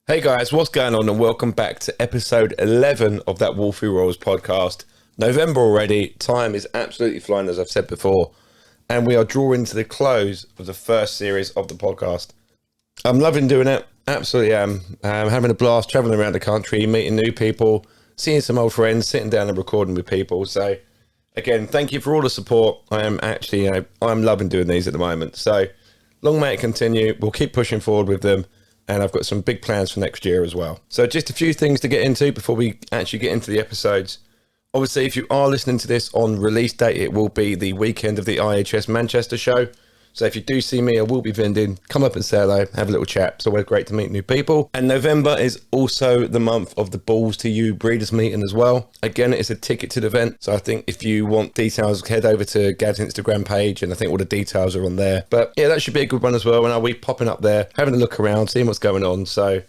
Hey guys, what's going on, and welcome back to episode 11 of that Wolfie Rolls podcast. November already, time is absolutely flying, as I've said before, and we are drawing to the close of the first series of the podcast. I'm loving doing it, absolutely am. Having a blast, traveling around the country, meeting new people, seeing some old friends, sitting down and recording with people. So again, thank you for all the support. I am actually, I'm loving doing these at the moment. So long may it continue. We'll keep pushing forward with them. And I've got some big plans for next year as well. So just a few things to get into before we actually get into the episodes. Obviously, if you are listening to this on release date, it will be the weekend of the IHS Manchester show. So if you do see me, I will be vending. Come up and say hello, have a little chat. It's always great to meet new people. And November is also the month of the Balls to You Breeders Meeting as well. Again, it's a ticket to the event. So I think if you want details, head over to Gad's Instagram page, and I think all the details are on there. But yeah, that should be a good one as well. And I'll be popping up there, having a look around, seeing what's going on. So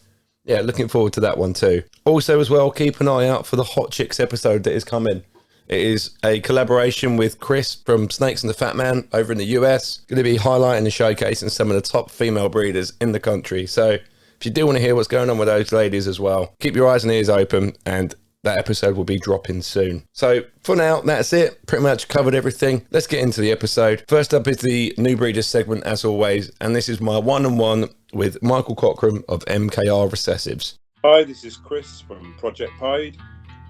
yeah, looking forward to that one too. Also as well, keep an eye out for the Hot Chicks episode that is coming. It is a collaboration with Chris from Snakes and the Fat Man over in the US. Going to be highlighting and showcasing some of the top female breeders in the country. So if you do want to hear what's going on with those ladies as well, keep your eyes and ears open, and that episode will be dropping soon. So for now, that's it. Pretty much covered everything. Let's get into the episode. First up is the New Breeders segment, as always, and this is my one-on-one with Michael Cockram of MKR Recessives. Hi, this is Chris from Project Pied,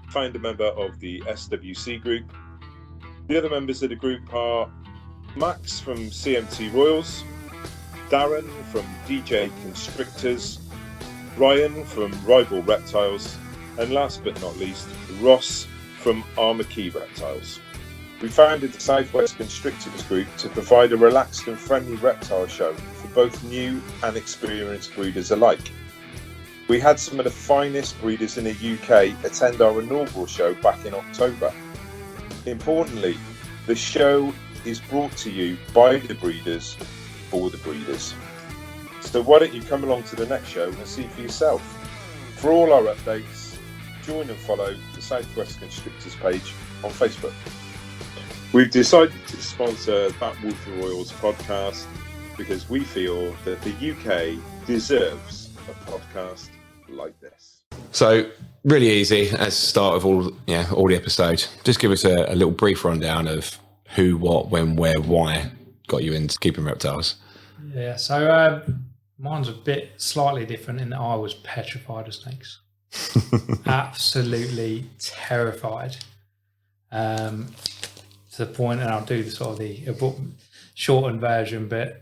founder member of the SWC group. The other members of the group are Max from CMT Royals, Darren from DJ Constrictors, Ryan from Rival Reptiles, and last but not least, Ross from Armour Key Reptiles. We founded the Southwest Constrictors group to provide a relaxed and friendly reptile show for both new and experienced breeders alike. We had some of the finest breeders in the UK attend our inaugural show back in October. Importantly, the show is brought to you by the breeders for the breeders. So why don't you come along to the next show and see for yourself. For all our updates, join and follow the Southwest Constrictors page on Facebook. We've decided to sponsor that Wolfie Royals podcast because we feel that the UK deserves a podcast like this. So really easy as the start of all the episodes. Just give us a little brief rundown of who, what, when, where, why got you into keeping reptiles. Yeah, so mine's a bit slightly different in that I was petrified of snakes. Absolutely terrified. To the point, and I'll do the sort of the shortened version, but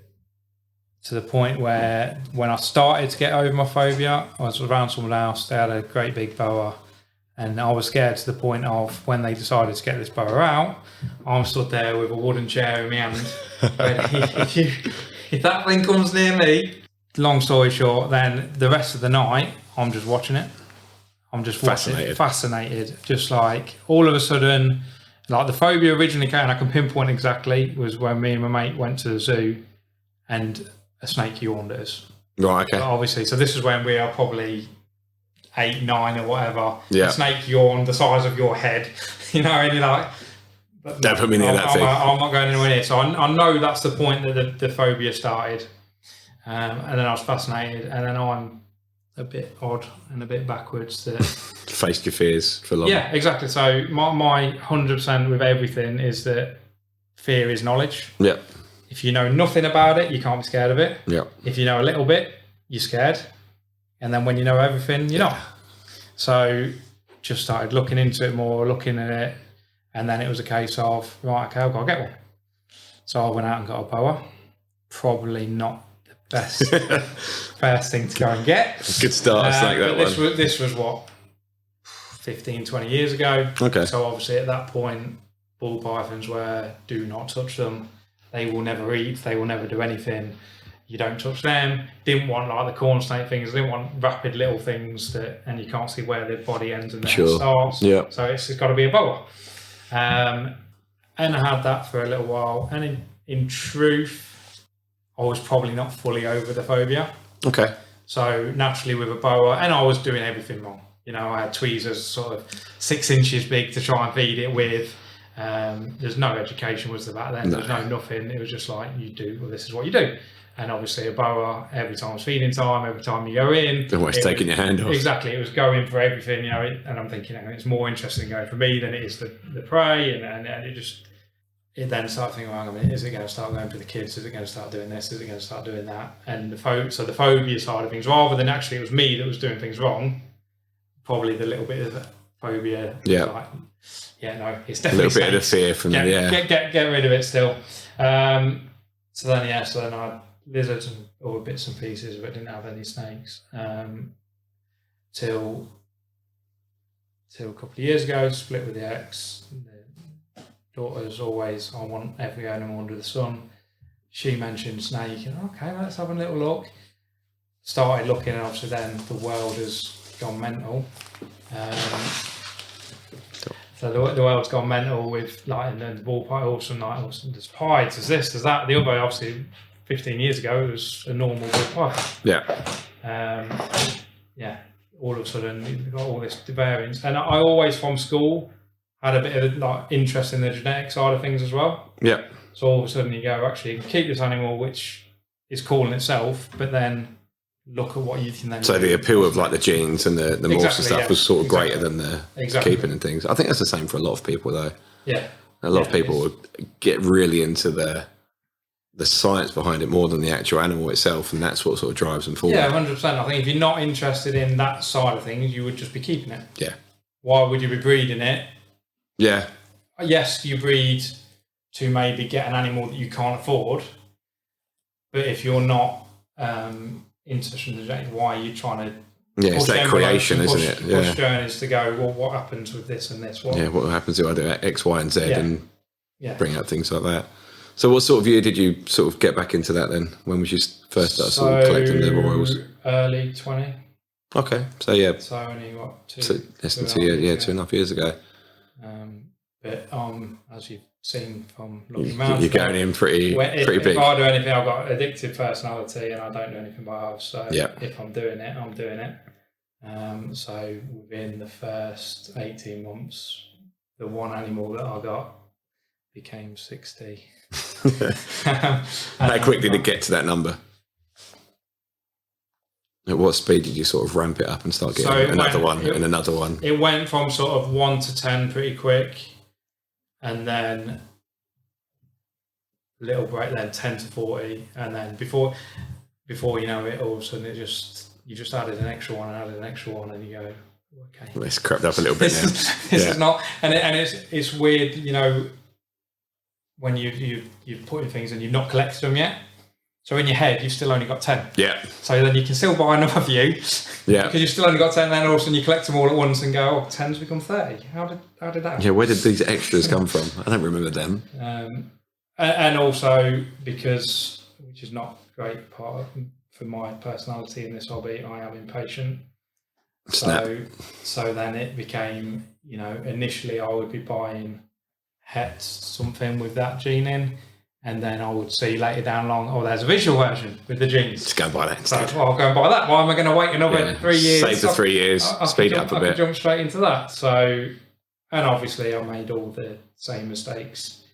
to the point where when I started to get over my phobia, I was around someone else, they had a great big boa, and I was scared to the point of when they decided to get this boa out, I'm stood there with a wooden chair in my hand, ready. If that thing comes near me, long story short, then the rest of the night, I'm just watching it. I'm just fascinated. Just like all of a sudden, like the phobia originally came, and I can pinpoint exactly, was when me and my mate went to the zoo and a snake yawned at us. Right, okay. But obviously, so this is when we are probably 8, 9 or whatever. Yeah. A snake yawned the size of your head, and you're like, don't put me near that thing. I'm not going anywhere near. So I know that's the point that the phobia started. And then I was fascinated, and then I'm a bit odd and a bit backwards. That faced your fears for long. Yeah, exactly. So my 100% with everything is that fear is knowledge. Yeah. If you know nothing about it, you can't be scared of it. Yeah. If you know a little bit, you're scared. And then when you know everything, you're not. So just started looking into it more, looking at it. And then it was a case of, right, okay, I've got to get one. So I went out and got a boa. Probably not the best first thing to go and get. Good start, like that one. This was what, 15, 20 years ago. Okay. So obviously at that point, ball pythons were, do not touch them. They will never eat. They will never do anything. You don't touch them. Didn't want like the corn snake things. Didn't want rapid little things and you can't see where the body ends and then it starts. Yeah. So it's got to be a boa. And I had that for a little while. And in truth, I was probably not fully over the phobia. Okay. So naturally with a boa, and I was doing everything wrong. I had tweezers sort of 6 inches big to try and feed it with. There's no education was there back then. There was no nothing. It was just like, this is what you do. And obviously a boa, every time it's feeding time, every time you go in, Almost taking your hand off. Exactly, it was going for everything, you know. And I'm thinking, it's more interesting going for me than it is the prey, and it then started thinking, well, is it going to start going for the kids? Is it going to start doing this? Is it going to start doing that? And the phobia side of things, rather than actually it was me that was doing things wrong, probably the little bit of phobia. Yeah. Like, no, it's definitely a little bit of the fear from get rid of it still. So then I had lizards and all bits and pieces, but didn't have any snakes till a couple of years ago. Split with the ex. The daughter's always, I want every animal under the sun. She mentioned snake, and okay, let's have a little look. Started looking, and obviously then the world has gone mental. So the world's gone mental with like the ball piles and like there's pies, there's this, there's that. The other, obviously, 15 years ago, it was a normal ball pie. Yeah. All of a sudden, you've got all this variance. And I always, from school, had a bit of like interest in the genetic side of things as well. Yeah. So all of a sudden you go, actually, you can keep this animal, which is cool in itself, but then look at what you can then so do. the appeal of like the genes and the morphs and stuff was sort of greater than the keeping and things. I think that's the same for a lot of people though. Yeah. A lot of people would get really into the science behind it more than the actual animal itself, and that's what sort of drives them forward. Yeah, 100%. I think if you're not interested in that side of things, you would just be keeping it. Yeah. Why would you be breeding it? Yeah. Yes, you breed to maybe get an animal that you can't afford, but if you're not interested in the genetic, why are you trying to? Yeah, it's that creation, isn't it? Yeah. Push journeys to go, well, what happens with this and this? What happens if I do X, Y, and Z and Yeah. bring out things like that. So what sort of year did you sort of get back into that then? When was you first started sort of collecting the royals? Early 20. Okay, so yeah. So only what, less than 2 years, 2.5 years ago. But as you've seen from looking around, you're going in pretty big. If I do anything, I've got addictive personality, and I don't do anything by half. So if I'm doing it, I'm doing it. So within the first 18 months, the one animal that I got became 60. How quick did it get to that number? At what speed did you sort of ramp it up and start getting another one? It went from sort of 1 to 10 pretty quick, and then little break, then 10 to 40, and then before you know it, all of a sudden you just added an extra one, and you go, okay, well, it's crept up a little bit now. This is not, and it's weird, you know, when you're putting things and you've not collected them yet. So in your head, you've still only got 10. Yeah. So then you can still buy another few. Yeah. Because you've still only got 10, and then all of a sudden you collect them all at once and go, 10's become 30. How did that happen? Yeah, where did these extras come from? I don't remember them. And also because, which is not a great part for my personality in this hobby, I am impatient. Snap. So then it became, you know, initially I would be buying hets, something with that gene in. And then I would see later down along, there's a visual version with the genes. Just go and buy that instead. So I'll go and buy that. Why am I going to wait another 3 years? Save the 3 years, speed up a bit. I could jump straight into that. So, and obviously I made all the same mistakes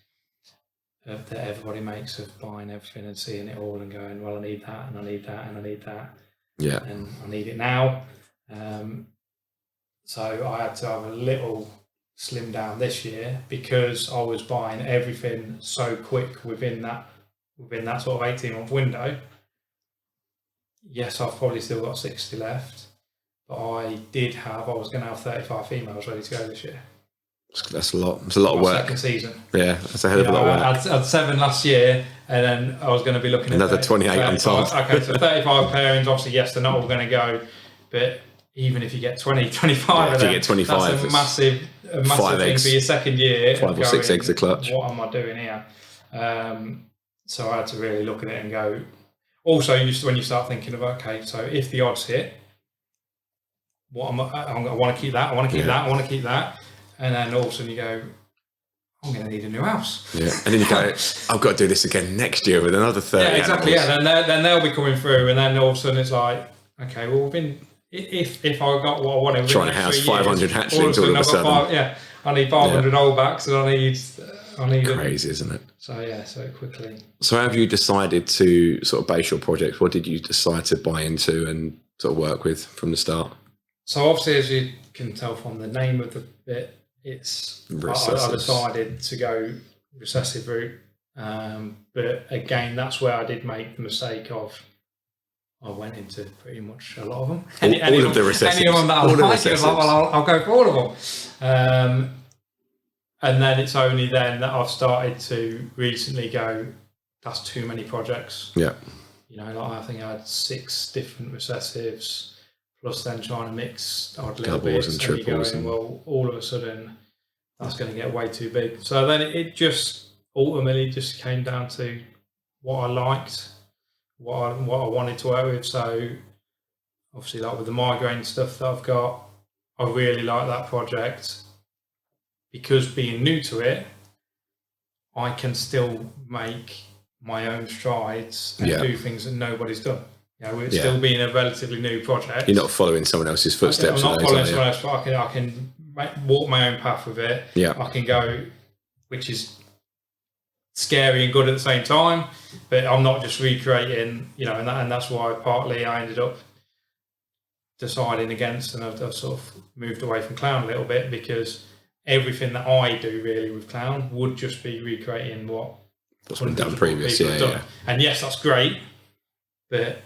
that everybody makes of buying everything and seeing it all and going, well, I need that and I need that and I need that. Yeah. And I need it now. So I had to have a little slim down this year because I was buying everything so quick within that sort of 18-month window. Yes, I've probably still got 60 left, but I was going to have 35 females ready to go this year. That's a lot. It's a lot of work. Second season. Yeah, that's a hell of a lot of work. I had 7 last year, and then I was going to be looking at another 28 on top. Okay, so 35 pairings. Obviously, yes, they're not all going to go, but even if you get 20, 25 of them, you get 25, that's a massive thing for your second year. 5 or 6 eggs a clutch. What am I doing here? So I had to really look at it and go. Also, when you start thinking about, okay, so if the odds hit, I want to keep that. I want to keep that. I want to keep that. And then all of a sudden you go, I'm going to need a new house. Yeah, and then you go, I've got to do this again next year with another 30 Yeah, exactly. animals. Yeah, then they'll be coming through, and then all of a sudden it's like, okay, well, we've been. If I got what I wanted, trying to house 500 hatchlings all of a sudden. I need 500 old backs, and I need I needed. Crazy, isn't it? So yeah, so quickly. So how have you decided to sort of base your projects? What did you decide to buy into and sort of work with from the start? So obviously, as you can tell from the name of the bit, it's I decided to go recessive route. But again, that's where I did make the mistake of I went into pretty much a lot of them. All of the recessives. Any of them that I like, I'll go for all of them. And then it's only then that I've started to recently go, that's too many projects. Yeah. You know, like I think I had 6 different recessives, plus then trying to mix odd little doubles bits, and triples. And well, all of a sudden, that's going to get way too big. So then it just ultimately just came down to what I liked, what I wanted to work with. So obviously, like with the migraine stuff that I've got, I really like that project because being new to it, I can still make my own strides and do things that nobody's done. You know, with still being a relatively new project. You're not following someone else's footsteps. I'm not following someone else, but I can walk my own path with it. Yeah. I can go, which is scary and good at the same time, but I'm not just recreating, you know, and that's why partly I ended up deciding against, and I've sort of moved away from clown a little bit, because everything that I do really with clown would just be recreating what's been done previous. Yeah. And yes, that's great, but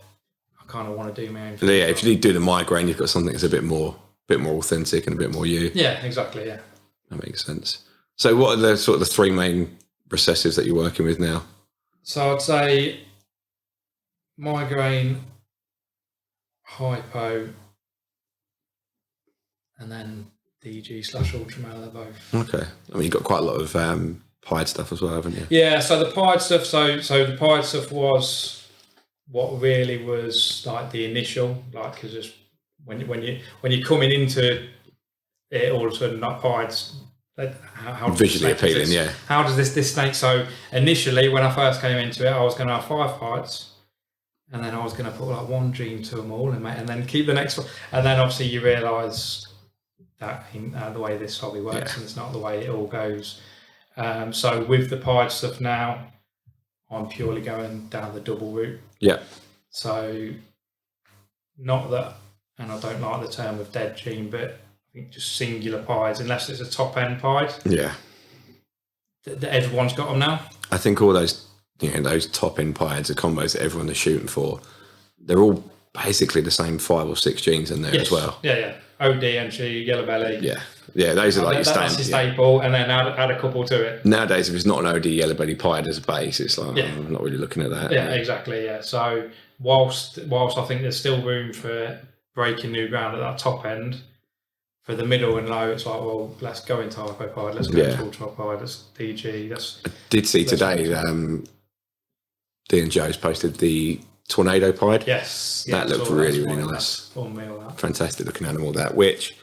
I kind of want to do my own thing. Yeah, if you do the migraine, you've got something that's a bit more authentic and a bit more you. Yeah, exactly. Yeah, that makes sense. So, what are the sort of the 3 main recessives that you're working with now? So I'd say migraine, hypo, and then DG/ultramale. They're both. Okay. I mean, you've got quite a lot of pied stuff as well, haven't you? Yeah. So the pied stuff. So the pied stuff was what really was like the initial, like, because just when you're coming into it, all of a sudden that pied's how visually appealing. Yeah. How does this snake? So initially, when I first came into it, I was going to have 5 pieds. And then I was going to put like 1 gene to them all, and then keep the next one. And then obviously you realise that the way this hobby works, and it's not the way it all goes. So with the pied stuff now, I'm purely going down the double route. Yeah. So not that, and I don't like the term of dead gene, but I think just singular pieds, unless it's a top end pied. Yeah. Everyone's got them now. I think all those, those top end pieds, the combos that everyone is shooting for, they're all basically the same 5 or 6 genes in there as well. Yeah. OD, NG, yellow belly. Yeah, those are like your standard. That's your staple, and then add a couple to it. Nowadays, if it's not an OD yellow belly pied as a base, it's like, I'm not really looking at that. Yeah, exactly, yeah. So whilst I think there's still room for breaking new ground at that top end, for the middle and low, it's like, well, let's go into hypo pied, let's go into ultra pied, let's DG. I did see today, D and Joe's posted the Tornado pied. Yes. That looked really nice. That. Fantastic looking animal, that, which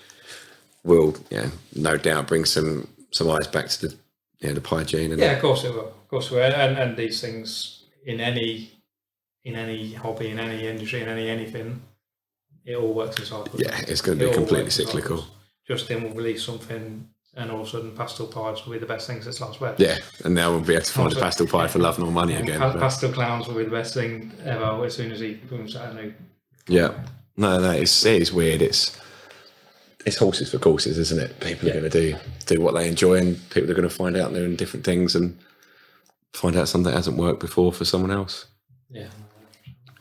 will, no doubt bring some eyes back to the pied gene. And of course it will. Of course it will. And these things in any hobby, in any industry, in anything, it all works in cycles. Yeah, it's going to be completely cyclical. Justin will release something, and all of a sudden pastel pieds will be the best thing since last web. Yeah, and now we'll be able to find a pastel pied for love nor money again. Pastel clowns will be the best thing ever as soon as he comes out. Yeah, no, it's weird. It's horses for courses, isn't it? People are going to do what they enjoy, and people are going to find out they're in different things and find out something that hasn't worked before for someone else. Yeah.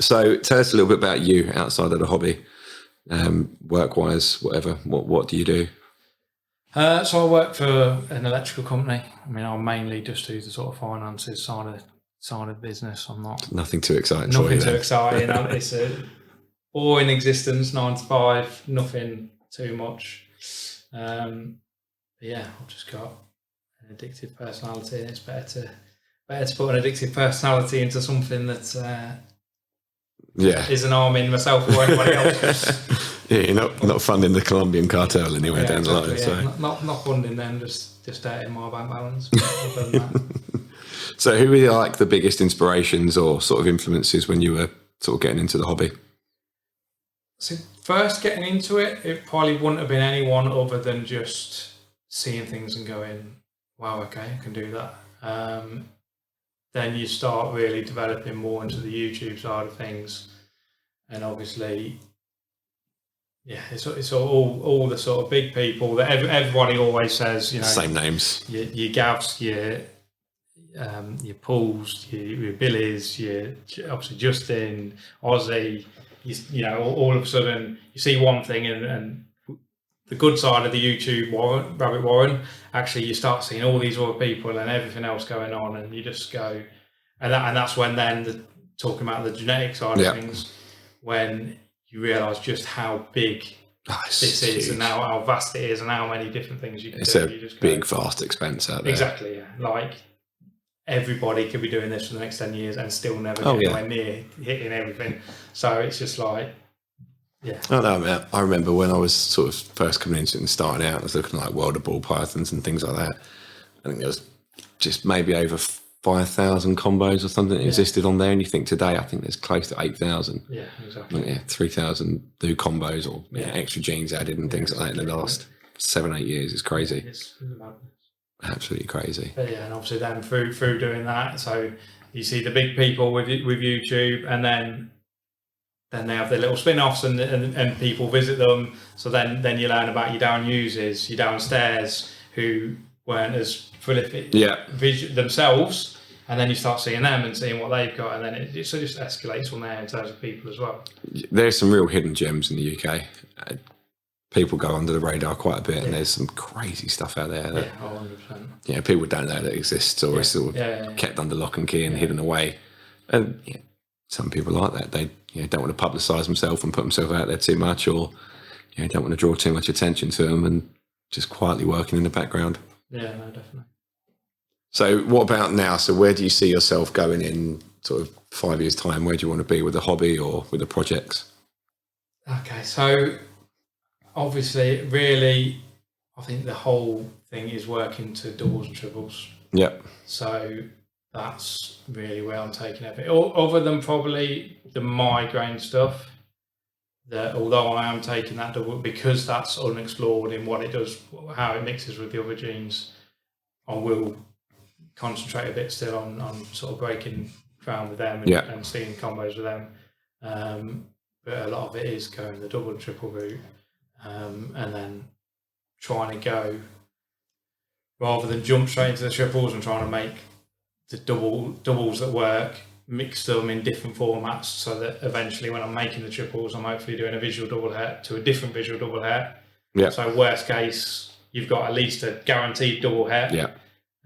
So tell us a little bit about you outside of the hobby, work-wise, whatever. What do you do? So I work for an electrical company. I mean, I mainly just do the sort of finances side of business. I'm not nothing too exciting. Nothing too exciting. It's a boring existence, 9 to 5. Nothing too much. But yeah, I've just got an addictive personality, and it's better to put an addictive personality into something that isn't harming myself or anybody else. Yeah, you're not funding the Colombian cartel anywhere down the line. So not funding them, just dating my bank balance. So who were like the biggest inspirations or sort of influences when you were sort of getting into the hobby? So first getting into it, it probably wouldn't have been anyone other than just seeing things and going, wow, okay, I can do that. Then you start really developing more into the YouTube side of things, and obviously, yeah, it's all the sort of big people that everybody always says, you know, Same names. Your Gavs, your Pauls, your Billies, your obviously Justin, Ozzy. You know, all of a sudden you see one thing, and the good side of the YouTube Rabbit Warren, actually you start seeing all these other people and everything else going on, and you just go, and that's when then talking about the genetic side of things, when you realise just how big this is huge. and how vast it is and how many different things you can do. It's a you just big, vast expense out there. Exactly, yeah. Like everybody could be doing this for the next 10 years and still never get anywhere near hitting everything. So it's just like, yeah. I don't know, man. I remember when I was sort of first coming into it and starting out, I was looking at like World of Ball Pythons and things like that. I think there was just maybe over 5,000 combos or something that existed on there. And you think today, I think there's close to 8,000. Yeah, exactly. 3,000 new combos or extra genes added and things like that in the last 7-8 years. It's crazy. It's madness. Absolutely crazy. But yeah, and obviously then through doing that, so you see the big people with YouTube, and then they have their little spin-offs and people visit them. So then you learn about your down users, your downstairs, who weren't as prolific themselves, and then you start seeing them and seeing what they've got, and then it just escalates from there in terms of people as well. There's some real hidden gems in the UK. People go under the radar quite a bit, and there's some crazy stuff out there that 100%. People don't know that exists, or is sort of kept under lock and key and hidden away. And some people like that. They don't want to publicise themselves and put themselves out there too much, or don't want to draw too much attention to them, and just quietly working in the background. Yeah, no, definitely. So what about now? So where do you see yourself going in sort of 5 years' time? Where do you want to be with the hobby or with the projects? Okay, so obviously, really, I think the whole thing is working to doubles and triples. Yep. So that's really where I'm taking it. Other than probably the migraine stuff, that although I am taking that double because that's unexplored in what it does, how it mixes with the other genes, I will concentrate a bit still on sort of breaking ground with them and seeing combos with them. But a lot of it is going the double and triple route, and then trying to go, rather than jump straight into the triples and trying to make the doubles that work, mix them in different formats so that eventually when I'm making the triples, I'm hopefully doing a visual double het to a different visual double het. Yeah. So worst case, you've got at least a guaranteed double het. Yeah.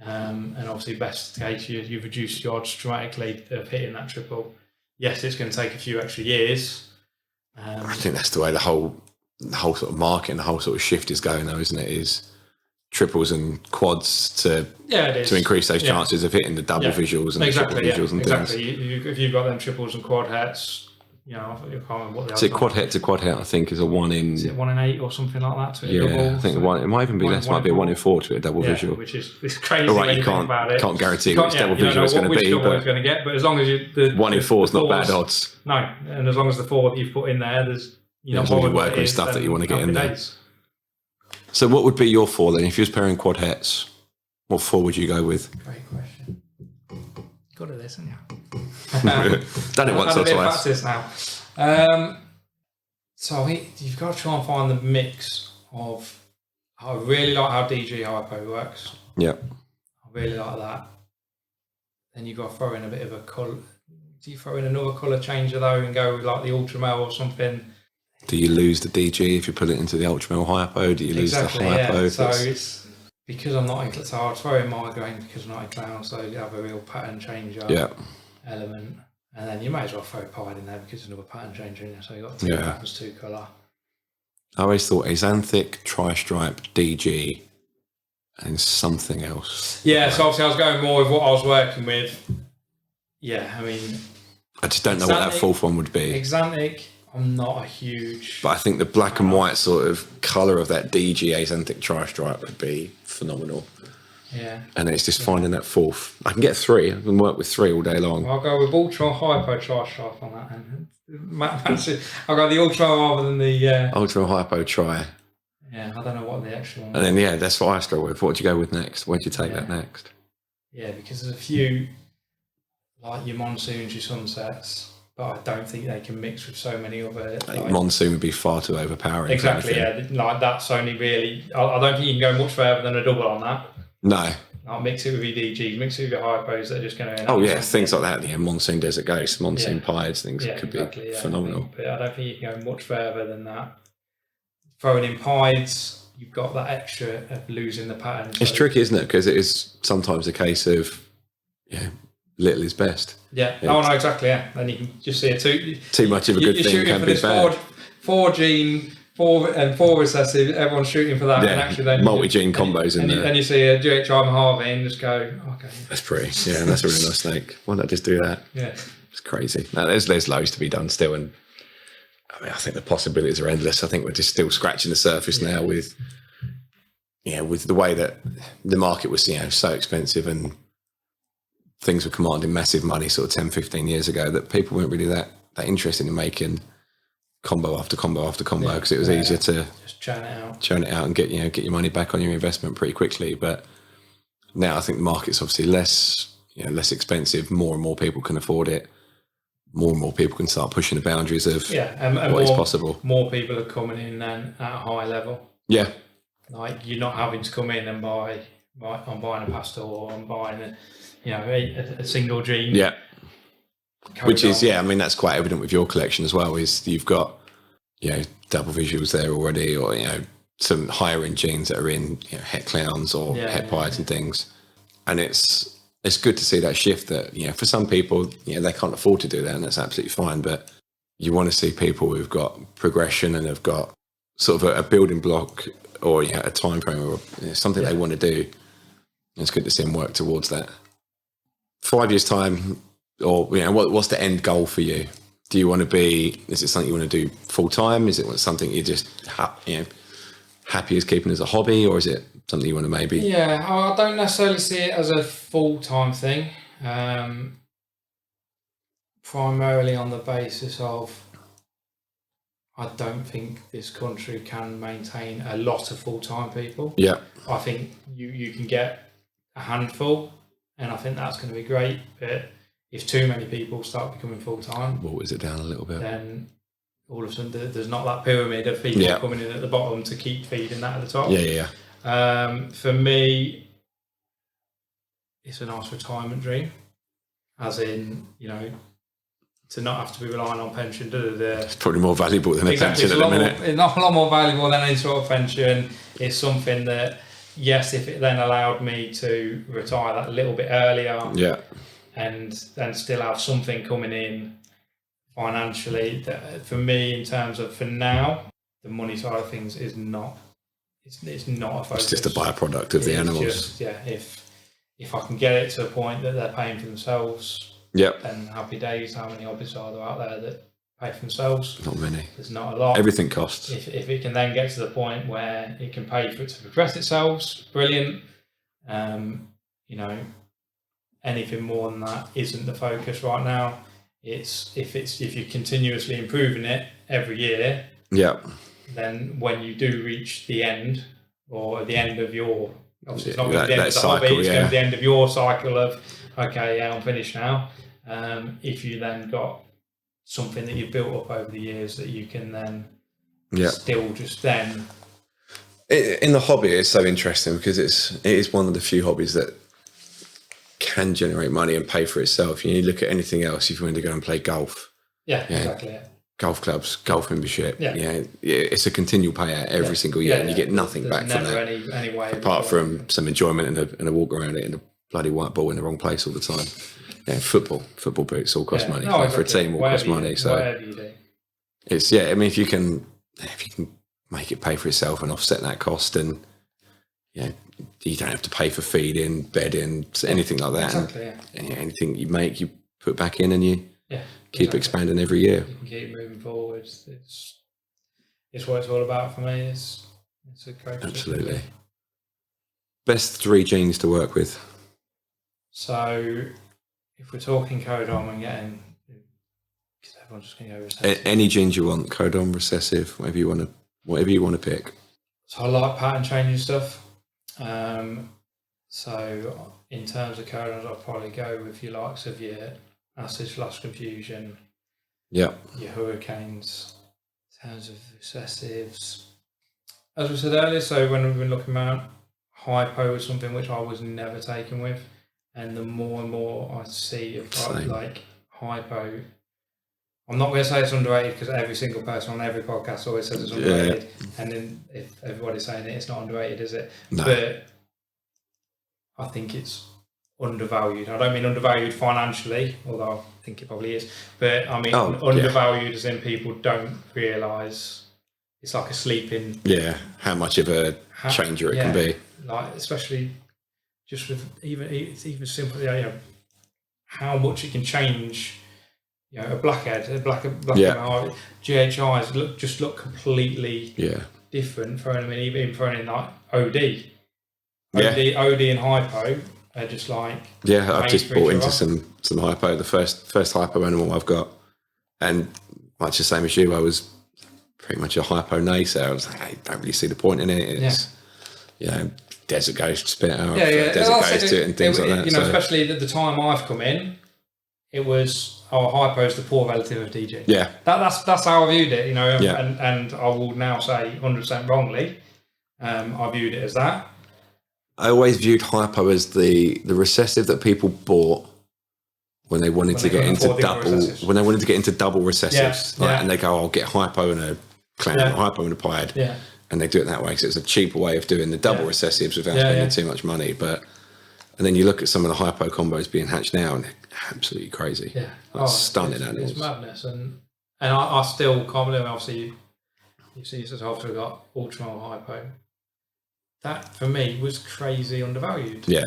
And obviously best case, you've reduced your odds dramatically of hitting that triple. Yes, it's going to take a few extra years. I think that's the way the whole sort of market and the whole sort of shift is going, though, isn't it? Is triples and quads to increase those chances of hitting the double visuals and the triple visuals and things. If you've got them triples and quad hets, I can't remember what they are. So quad het to quad het, I think, is a 1 in... Is it 1 in 8 or something like that to hit a double? I think it might even be less. Might be a 1 in 4 to hit a double visual. Which is crazy. All right, you can't guarantee which double visual is going to be, but as long as the 1 in 4 is not bad odds. No, and as long as the 4 that you've put in there, there's working with stuff that you want to get in there. So what would be your 4 then? If you was pairing quad hets, what 4 would you go with? Great question. Good at this, haven't you? Done it once or twice. Practice now. So I think you've got to try and find the mix of. I really like how DG hypo works. Yeah. I really like that. Then you've got to throw in a bit of a colour. Do you throw in another colour changer though and go with like the Ultramel or something? Do you lose the DG if you put it into the Ultramel hypo? Do you lose the hypo? Yeah. So it's because I'm not in, so I'd throw in migraine because I'm not in clown, so you have a real pattern changer element. And then you may as well throw Pied in there because there's another pattern changer in there. So you've got 2 patterns, 2 colour. I always thought Axanthic, Tri-Stripe, DG, and something else. Yeah, so obviously I was going more with what I was working with. Yeah, I mean... I just don't know what that 4th one would be. Axanthic, I'm not a huge... But I think the black and white sort of colour of that DG Axanthic Tri-Stripe would be phenomenal. Yeah. And then it's just finding that 4th. I can get 3. I can work with 3 all day long. I'll go with Ultra Hypo Tri-Stripe on that. And I'll go the Ultra rather than the... Ultra Hypo Tri. Yeah, I don't know what the the extra one. And then, that's what I struggle with. What do you go with next? Where do you take that next? Yeah, because there's a few, like your monsoons, your sunsets, but I don't think they can mix with so many other. I think monsoon would be far too overpowering. Exactly, yeah. Like that's only really. I don't think you can go much further than a double on that. No. I'll mix it with EDGs, mix it with your hypos that are just going to. Oh yeah, things like that. Yeah, monsoon desert ghosts, monsoon pieds, things could be phenomenal. But I don't think you can go much further than that. Throwing in pieds, you've got that extra of losing the pattern. It's tricky, isn't it? Because it is sometimes a case of little is best. Yeah. Oh no, exactly. Yeah. And you can just see it too much of a good thing can be bad. Four gene. Four recessive, everyone's shooting for that. Yeah, and actually then multi-gene combos in there. And you see a GHI Mojave and just go, okay. That's pretty. Yeah, that's a really nice snake. Why not just do that? Yeah. It's crazy. No, there's loads to be done still. And I mean, I think the possibilities are endless. I think we're just still scratching the surface now with the way that the market was, so expensive and things were commanding massive money sort of 10, 15 years ago that people weren't really that interested in making combo after combo after combo because it was easier to just churn it out and get your money back on your investment pretty quickly. But now I think the market's obviously less expensive. More and more people can afford it. More and more people can start pushing the boundaries of and what is possible. More people are coming in then at a high level. Yeah, like you're not having to come in and buy. I'm buying a pastel or I'm buying a single gene. Yeah. Which is, I mean, that's quite evident with your collection as well, is you've got, double visuals there already, or, some higher end genes that are in, het clowns or het pieds and things. And it's good to see that shift that, for some people, they can't afford to do that and that's absolutely fine. But you want to see people who've got progression and have got sort of a building block or a time frame or something they want to do. It's good to see them work towards that. 5 years time, or what's the end goal for you? Do you want to be? Is it something you want to do full time? Is it something you're just happy as keeping as a hobby, or is it something you want to maybe? Yeah, I don't necessarily see it as a full time thing. Primarily on the basis of I don't think this country can maintain a lot of full time people. Yeah, I think you can get a handful, and I think that's going to be great, but if too many people start becoming full-time, waters it down a little bit, then all of a sudden there's not that pyramid of people coming in at the bottom to keep feeding that at the top. For me, it's a nice retirement dream, as in, to not have to be relying on pension. It's probably more valuable than a pension at the minute. It's not a lot more valuable than any sort of pension. It's something that, yes, if it then allowed me to retire that a little bit earlier, and then still have something coming in financially, that for me, in terms of for now, the money side of things is not. It's not a focus. It's just a byproduct of the animals. Just, if I can get it to a point that they're paying for themselves, then happy days. How many hobbies are there out there that pay for themselves? Not many. There's not a lot. Everything costs. If it can then get to the point where it can pay for it to progress itself, brilliant. Anything more than that isn't the focus right now. If you're continuously improving it every year, then when you do reach the end, or the end of your, obviously it's not going to be the end of the hobby, it's going to be the end of your cycle of, okay, I'm finished now. If you then got something that you've built up over the years that you can then still just then. In the hobby, it's so interesting because it is one of the few hobbies that can generate money and pay for itself. You look at anything else, if you want to go and play golf. Exactly. Golf clubs, golf membership. It's a continual payout every single year, and you get nothing back from that. Any way apart from some enjoyment and a walk around it and a bloody white ball in the wrong place all the time. Football boots all cost money. For a team, all cost money. So whatever you do. It's I mean, if you can make it pay for itself and offset that cost, and you don't have to pay for feeding, bedding, anything like that. Exactly, and anything you make, you put back in, and you keep expanding every year. You can keep moving forward. It's what it's all about for me. It's a great. Absolutely. Best 3 genes to work with. So, if we're talking codon and getting, because everyone's just going to go recessive. Any genes you want, codon, recessive, whatever you want to pick. So I like pattern changing stuff. So in terms of codons, I'll probably go with your likes of your Acid Flash Confusion, Yeah. your Hurricanes. In terms of recessives, as we said earlier, so when we've been looking around, hypo was something which I was never taken with, and the more and more I see of like hypo, I'm not going to say it's underrated because every single person on every podcast always says it's underrated, and then if everybody's saying it, it's not underrated, is it? No. But I think it's undervalued. I don't mean undervalued financially, although I think it probably is, but I mean undervalued as in people don't realise it's like a sleeping. Yeah, how much of a changer it can be. Like, especially just with even simple, how much it can change. A blackhead, GHIs look completely different. Even throwing in like OD and hypo are just like I've just bought into some hypo. The first hypo animal I've got, and much the same as you, I was pretty much a hypo naysayer. I was like, I don't really see the point in it. It's desert ghost spit out, desert ghost to it, and things like that. Especially at the time I've come in, it was hypo's the poor relative of DG. Yeah, that's how I viewed it. And I will now say 100% wrongly. I viewed it as that. I always viewed hypo as the recessive that people bought when they wanted to get into double recessives, and they go, "I'll get hypo and a clown, hypo and a pied," and they do it that way because it's a cheaper way of doing the double recessives without spending too much money. And then you look at some of the hypo combos being hatched now, and they're absolutely crazy. Yeah, stunning animals. It's madness, and I still can't believe. Obviously, you see yourself have got ultra hypo. That for me was crazy undervalued. Yeah.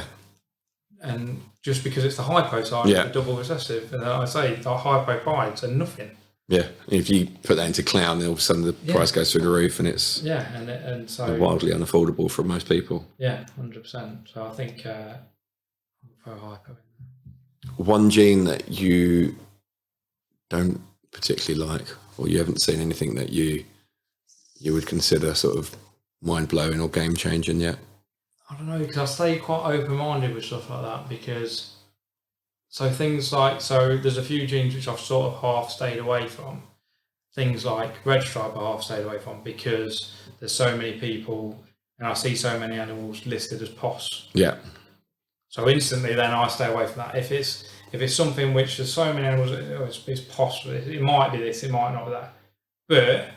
And just because it's the hypo side of the double recessive, and I say the hypo pieds are nothing. Yeah, if you put that into clown, then all of a sudden the price goes through the roof, and it's and so wildly unaffordable for most people. Yeah, 100%. So I think I'll throw hypo. One gene that you don't particularly like, or you haven't seen anything that you would consider sort of mind-blowing or game-changing yet? I don't know, because I stay quite open-minded with stuff like that, because things like, there's a few genes which I've sort of half stayed away from. Things like red stripe I half stayed away from because there's so many people and I see so many animals listed as POS. Yeah. So instantly then I stay away from that. If it's something which there's so many animals, it's POS, it might be this, it might not be that. But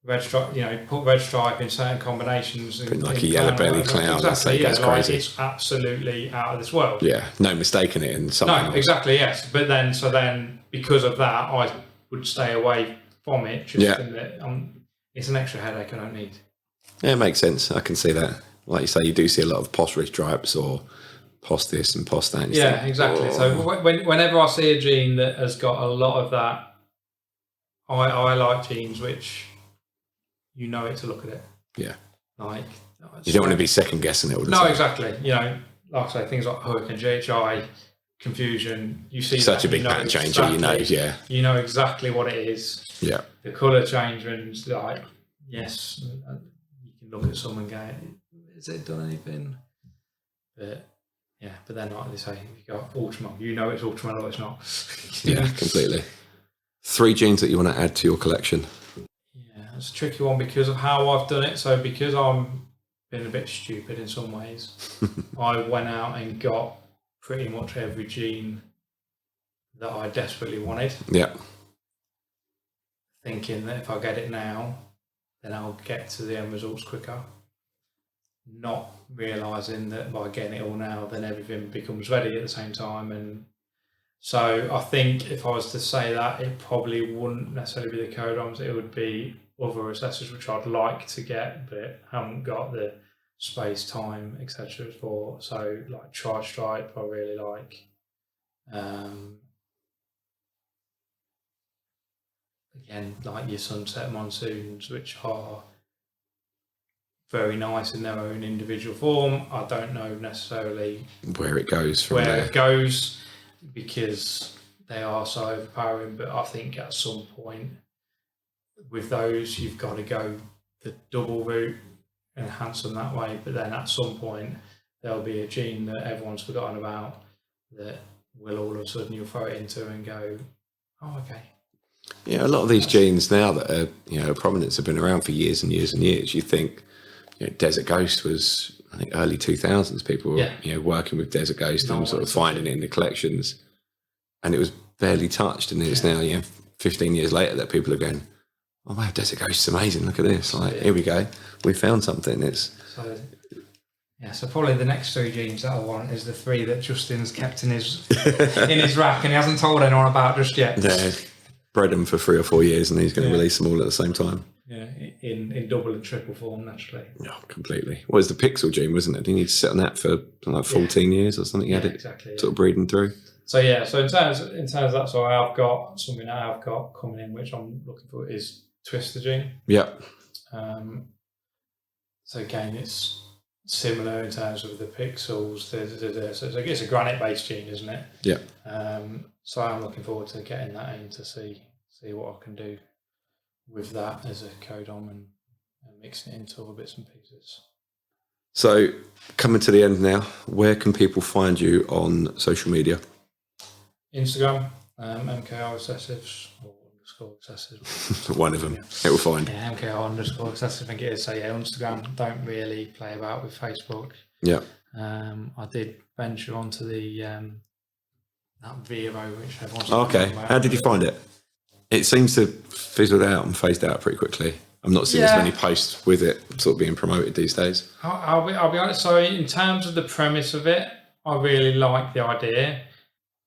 red stripe, put red stripe in certain combinations. Like a yellow belly clown, exactly, that's crazy. It's absolutely out of this world. Yeah, no mistaking it in some animals. Exactly, yes. But then because of that, I would stay away from it. Just in that it's an extra headache I don't need. Yeah, it makes sense. I can see that. Like you say, you do see a lot of POS red stripes or POS this and POS that. Yeah, exactly. So whenever I see a gene that has got a lot of that, I like genes which it to look at it. Yeah. Like you don't want to be second guessing it all the time. No, exactly. Like I say, things like Hurricane, GHI, confusion. You see such a big pattern changer. You know exactly what it is. Yeah. The colour change and like you can look at someone and go, has it done anything? But then like they say, you got Ultramon. It's Ultramon or it's not. Yeah, completely. 3 genes that you want to add to your collection. It's a tricky one because of how I've done it. So because I'm been a bit stupid in some ways, I went out and got pretty much every gene that I desperately wanted. Yeah. Thinking that if I get it now, then I'll get to the end results quicker. Not realising that by getting it all now, then everything becomes ready at the same time. And so I think if I was to say that, it probably wouldn't necessarily be the codons, it would be other recessives which I'd like to get but haven't got the space, time, etc. for. So like tri-stripe I really like. Again, like your sunset monsoons, which are very nice in their own individual form. I don't know necessarily where it goes from there. It goes because they are so overpowering, but I think at some point with those you've got to go the double route enhance them that way. But then at some point, there'll be a gene that everyone's forgotten about that will all of a sudden you'll throw it into and go, oh, okay. Yeah, a lot of these genes now that are, prominence have been around for years and years and years. You think, Desert Ghost was, I think, early 2000s. People were, working with Desert Ghost and sort of finding it in the collections, and it was barely touched. And it's now, 15 years later that people are going, oh wow, Desert Ghost is amazing. Look at this. Like, here we go. We found something. So probably the next 3 genes that I want is the 3 that Justin's kept in his rack and he hasn't told anyone about just yet. Yeah, bred them for 3 or 4 years and he's going to release them all at the same time. Yeah, in double and triple form, naturally. Yeah, completely. Well, it's the pixel gene, wasn't it? You need to sit on that for like 14 years or something. You had it exactly, sort of breeding through. So in terms of that, so I've got something that I've got coming in which I'm looking for is Twister gene. Yeah. So again, it's similar in terms of the pixels. So it's a granite-based gene, isn't it? Yeah. So I'm looking forward to getting that in to see what I can do with that as a codon and mixing it into other bits and pieces. So coming to the end now, where can people find you on social media? Instagram, MKR Recessive or _Recessive. One of them. It will find. Yeah, MKR _Recessive, I think it is. So Instagram, don't really play about with Facebook. Yeah. I did venture onto the that Vero, which everyone's okay. How did you find it? It seems to fizzled out and phased out pretty quickly. I'm not seeing as many posts with it sort of being promoted these days. I'll be honest. So in terms of the premise of it, I really like the idea,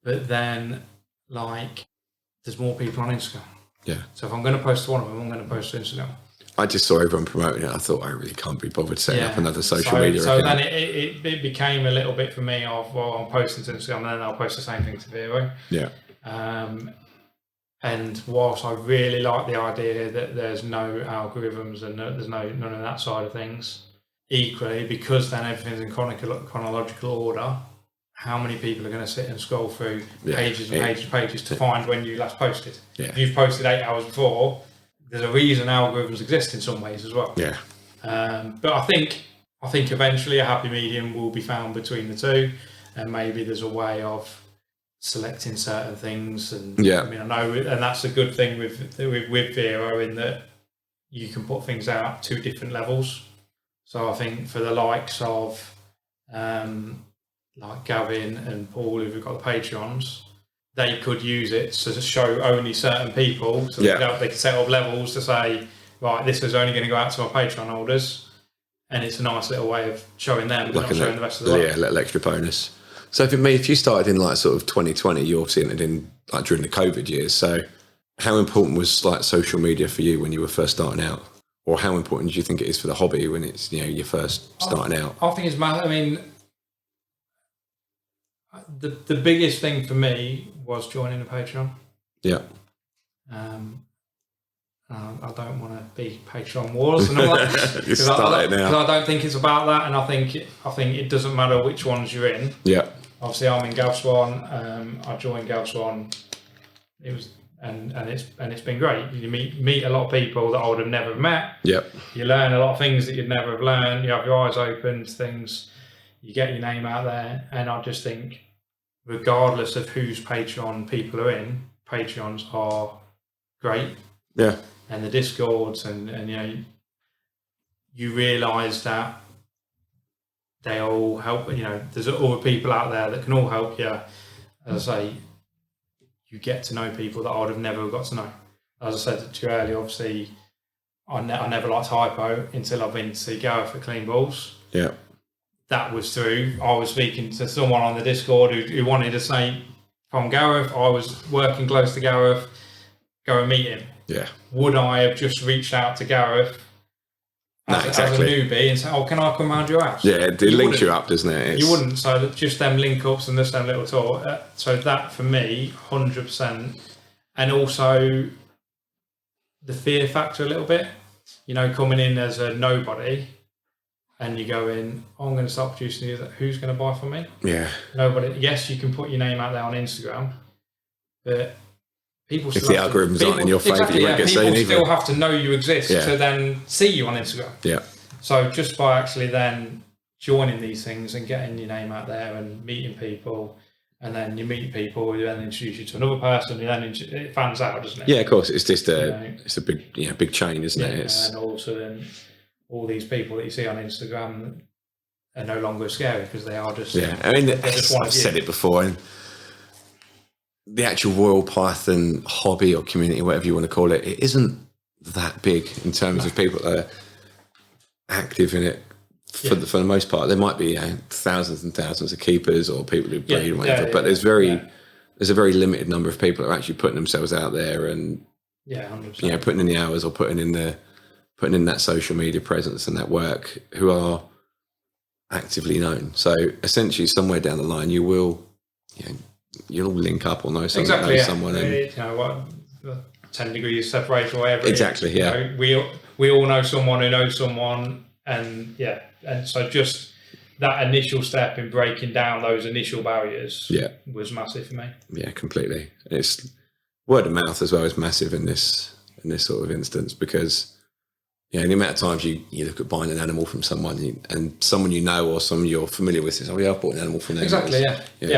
but then there's more people on Instagram. Yeah. So if I'm going to post to one of them, I'm going to post to Instagram. I just saw everyone promoting it. I thought I really can't be bothered setting up another social media account. So then it became a little bit for me of, well, I'm posting to Instagram and then I'll post the same thing to Vero. Yeah. And whilst I really like the idea that there's no algorithms and there's none of that side of things, equally, because then everything's in chronological order, how many people are going to sit and scroll through pages and pages and pages to find when you last posted? Yeah. If you've posted 8 hours before, there's a reason algorithms exist in some ways as well. Yeah. But I think eventually a happy medium will be found between the two, and maybe there's a way of selecting certain things. And I mean, I know, and that's a good thing with Vero in that you can put things out to different levels. So I think for the likes of like Gavin and Paul, who've got the Patreons, they could use it to show only certain people. So they could set up levels to say, right, this is only going to go out to my Patreon holders. And it's a nice little way of showing them, but not showing the rest of the world. Yeah, a little extra bonus. So for me, if you started in like sort of 2020, you obviously entered in like during the COVID years. So how important was like social media for you when you were first starting out? Or how important do you think it is for the hobby when it's, you're first starting out? I think it's massive. I mean, the biggest thing for me was joining the Patreon. Yeah. I don't want to be Patreon wars and all that. Because I don't think it's about that, and I think it doesn't matter which ones you're in. Yeah. Obviously, I'm in Gavswan. I joined Gavswan. It was and it's been great. You meet a lot of people that I would have never met. Yep. You learn a lot of things that you'd never have learned. You have your eyes open to things. You get your name out there, and I just think, regardless of whose Patreon people are in, Patreons are great. Yeah. And the Discords, and you realise that they all help. There's other people out there that can all help you. As I say, you get to know people that I would have never got to know. As I said to you earlier, obviously, I never liked hypo until I've been to see Gareth at Clean Balls. Yeah. That was through, I was speaking to someone on the Discord who wanted to say, from Gareth, I was working close to Gareth, go and meet him. Yeah. Would I have just reached out to Gareth as a newbie and say, oh, can I come round your house? Yeah, it links you up, doesn't it? You wouldn't. So just them link-ups and just them little talk. So that, for me, 100%. And also the fear factor a little bit. Coming in as a nobody and you go in, oh, I'm going to start producing these. Who's going to buy from me? Yeah. Nobody. Yes, you can put your name out there on Instagram, but people still if the algorithms aren't in your favour, you won't get seen either. People still have to know you exist to then see you on Instagram. Yeah. So just by actually then joining these things and getting your name out there and meeting people, and then you meet people who then introduce you to another person, and then it fans out, doesn't it? Yeah, of course. It's just it's a big chain, isn't it? It's... And also then all these people that you see on Instagram are no longer scary because they are just... Yeah, I mean, I've said it before, and the actual Royal Python hobby or community, whatever you want to call it, it isn't that big in terms of people that are active in it. For the most part, there might be thousands and thousands of keepers or people who breed and whatever, but there's a very limited number of people that are actually putting themselves out there and 100%. Putting in the hours or putting in that social media presence and that work, who are actively known. So essentially, somewhere down the line, you will you'll link up or know someone. Someone. And, 10 degrees separation, whatever. Exactly. We all know someone who knows someone, and so just that initial step in breaking down those initial barriers was massive for me. Yeah, completely. It's word of mouth as well is massive in this sort of instance, because the amount of times you look at buying an animal from someone and someone you know or someone you're familiar with says, "Oh yeah, I bought an animal from them." Exactly.